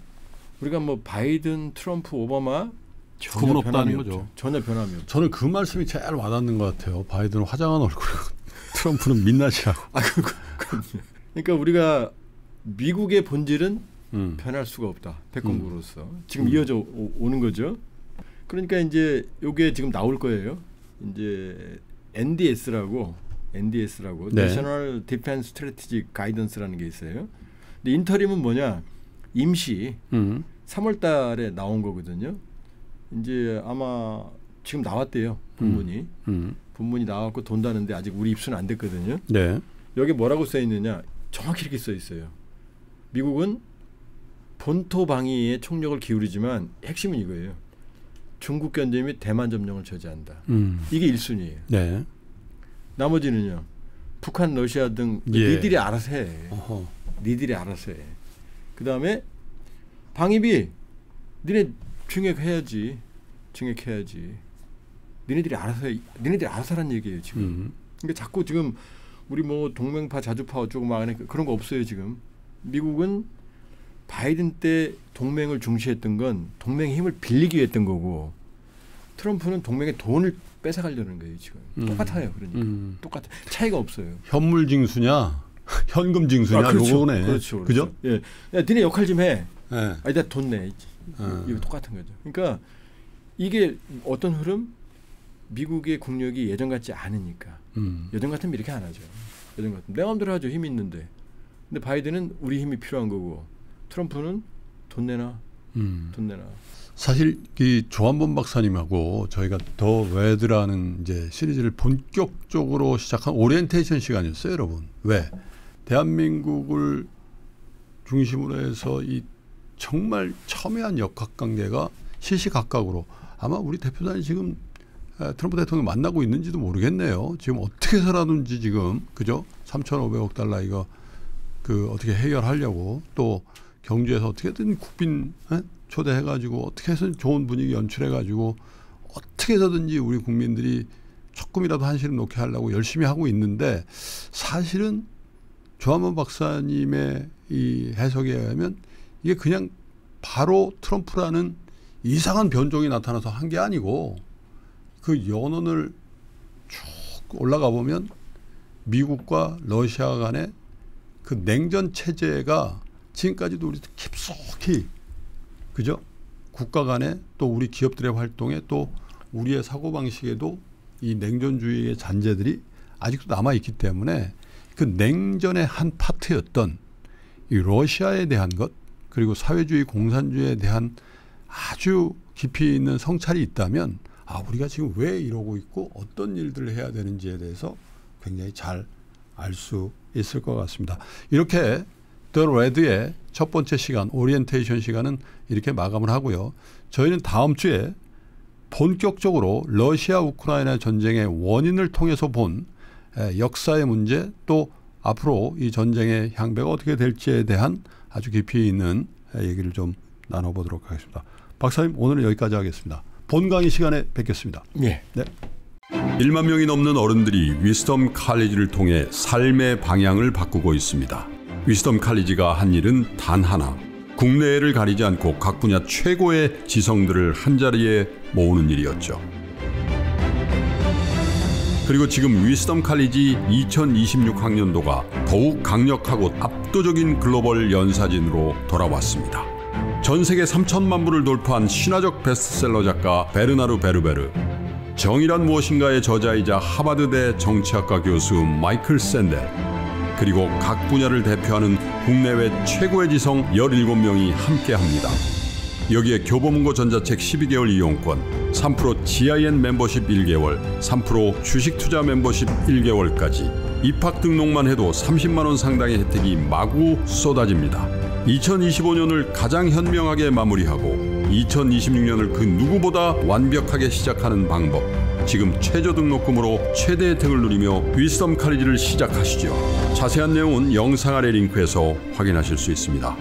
우리가 뭐 바이든, 트럼프, 오바마 전혀 없다는 거죠. 전혀 변함이 없죠. 저는 그 말씀이 제일 와닿는 것 같아요. 바이든은 화장한 얼굴이고 트럼프는 민낯이라고. 그러니까 우리가 미국의 본질은 변할 수가 없다. 백공국으로서. 지금 이어져 오는 거죠. 그러니까 이제 이게 지금 나올 거예요. 이제 NDS라고 네. National Defense Strategic Guidance라는 게 있어요. 근데 인터림은 뭐냐? 임시 3월 달에 나온 거거든요. 이제 아마 지금 나왔대요. 본문이. 본문이 나왔고 돈다는데 아직 우리 입수는 안 됐거든요. 네. 여기 뭐라고 써 있느냐? 정확히 이렇게 써 있어요. 미국은 본토 방위에 총력을 기울이지만 핵심은 이거예요. 중국 견제 및 대만 점령을 저지한다. 이게 1순위예요. 네. 나머지는요. 북한, 러시아 등 니들이 알아서 해. 니들이 알아서 해. 그다음에 방위비 니네 증액해야지. 니네들이 알아서 하라는 얘기예요, 지금. 그러니까 자꾸 지금 우리 뭐 동맹파, 자주파 어쩌고 막 그런 거 없어요, 지금. 미국은 바이든 때 동맹을 중시했던 건 동맹의 힘을 빌리기 위해 했던 거고 트럼프는 동맹의 돈을 뺏어가려는 거예요, 지금. 똑같아요, 그러니까. 똑같아. 차이가 없어요. 현물 징수냐, 현금 징수냐, 그렇죠. 요거네. 그렇죠. 그죠? 예. 야, 니네 역할 좀 해. 네. 아니, 나 돈 내. 이거 똑같은 거죠. 그러니까 이게 어떤 흐름? 미국의 국력이 예전 같지 않으니까. 예전 같으면 이렇게 안 하죠. 예전 같으면 내 마음대로 하죠. 힘이 있는데. 근데 바이든은 우리 힘이 필요한 거고 트럼프는 돈 내놔. 돈 내놔. 사실 이 조한범 박사님하고 저희가 더 레드라는 이제 시리즈를 본격적으로 시작한 오리엔테이션 시간이었어요, 여러분. 왜? 대한민국을 중심으로 해서 이 정말 첨예한 역학관계가 시시각각으로 아마 우리 대표단이 지금 트럼프 대통령 만나고 있는지도 모르겠네요. 지금 어떻게 해서라든지 지금 그죠? 3,500억 달러 이거 어떻게 해결하려고 또 경주에서 어떻게든 국빈 초대해가지고 어떻게 해서 좋은 분위기 연출해가지고 어떻게 해서든지 우리 국민들이 조금이라도 한시름 놓게 하려고 열심히 하고 있는데 사실은 조한범 박사님의 이 해석에 의하면 이게 그냥 바로 트럼프라는 이상한 변종이 나타나서 한 게 아니고 그 연원을 쭉 올라가 보면 미국과 러시아 간의 그 냉전 체제가 지금까지도 우리 깊숙이 그죠? 국가 간에 또 우리 기업들의 활동에 또 우리의 사고방식에도 이 냉전주의의 잔재들이 아직도 남아있기 때문에 그 냉전의 한 파트였던 이 러시아에 대한 것 그리고 사회주의 공산주의에 대한 아주 깊이 있는 성찰이 있다면 우리가 지금 왜 이러고 있고 어떤 일들을 해야 되는지에 대해서 굉장히 잘 알 수 있을 것 같습니다. 이렇게 더 레드의 첫 번째 시간 오리엔테이션 시간은 이렇게 마감을 하고요. 저희는 다음 주에 본격적으로 러시아 우크라이나 전쟁의 원인을 통해서 본 역사의 문제 또 앞으로 이 전쟁의 향배가 어떻게 될지에 대한 아주 깊이 있는 얘기를 좀 나눠보도록 하겠습니다. 박사님 오늘은 여기까지 하겠습니다. 본 강의 시간에 뵙겠습니다. 네. 1만 명이 넘는 어른들이 위스덤 칼리지를 통해 삶의 방향을 바꾸고 있습니다. 위스덤 칼리지가 한 일은 단 하나, 국내외를 가리지 않고 각 분야 최고의 지성들을 한자리에 모으는 일이었죠. 그리고 지금 위스덤 칼리지 2026학년도가 더욱 강력하고 압도적인 글로벌 연사진으로 돌아왔습니다. 전 세계 3천만 부를 돌파한 신화적 베스트셀러 작가 베르나르 베르베르, 정의란 무엇인가의 저자이자 하버드대 정치학과 교수 마이클 샌델, 그리고 각 분야를 대표하는 국내외 최고의 지성 17명이 함께합니다. 여기에 교보문고 전자책 12개월 이용권, 3% GIN 멤버십 1개월, 3% 주식투자 멤버십 1개월까지 입학 등록만 해도 30만 원 상당의 혜택이 마구 쏟아집니다. 2025년을 가장 현명하게 마무리하고 2026년을 그 누구보다 완벽하게 시작하는 방법, 지금 최저 등록금으로 최대 혜택을 누리며 위스덤 칼리지를 시작하시죠. 자세한 내용은 영상 아래 링크에서 확인하실 수 있습니다.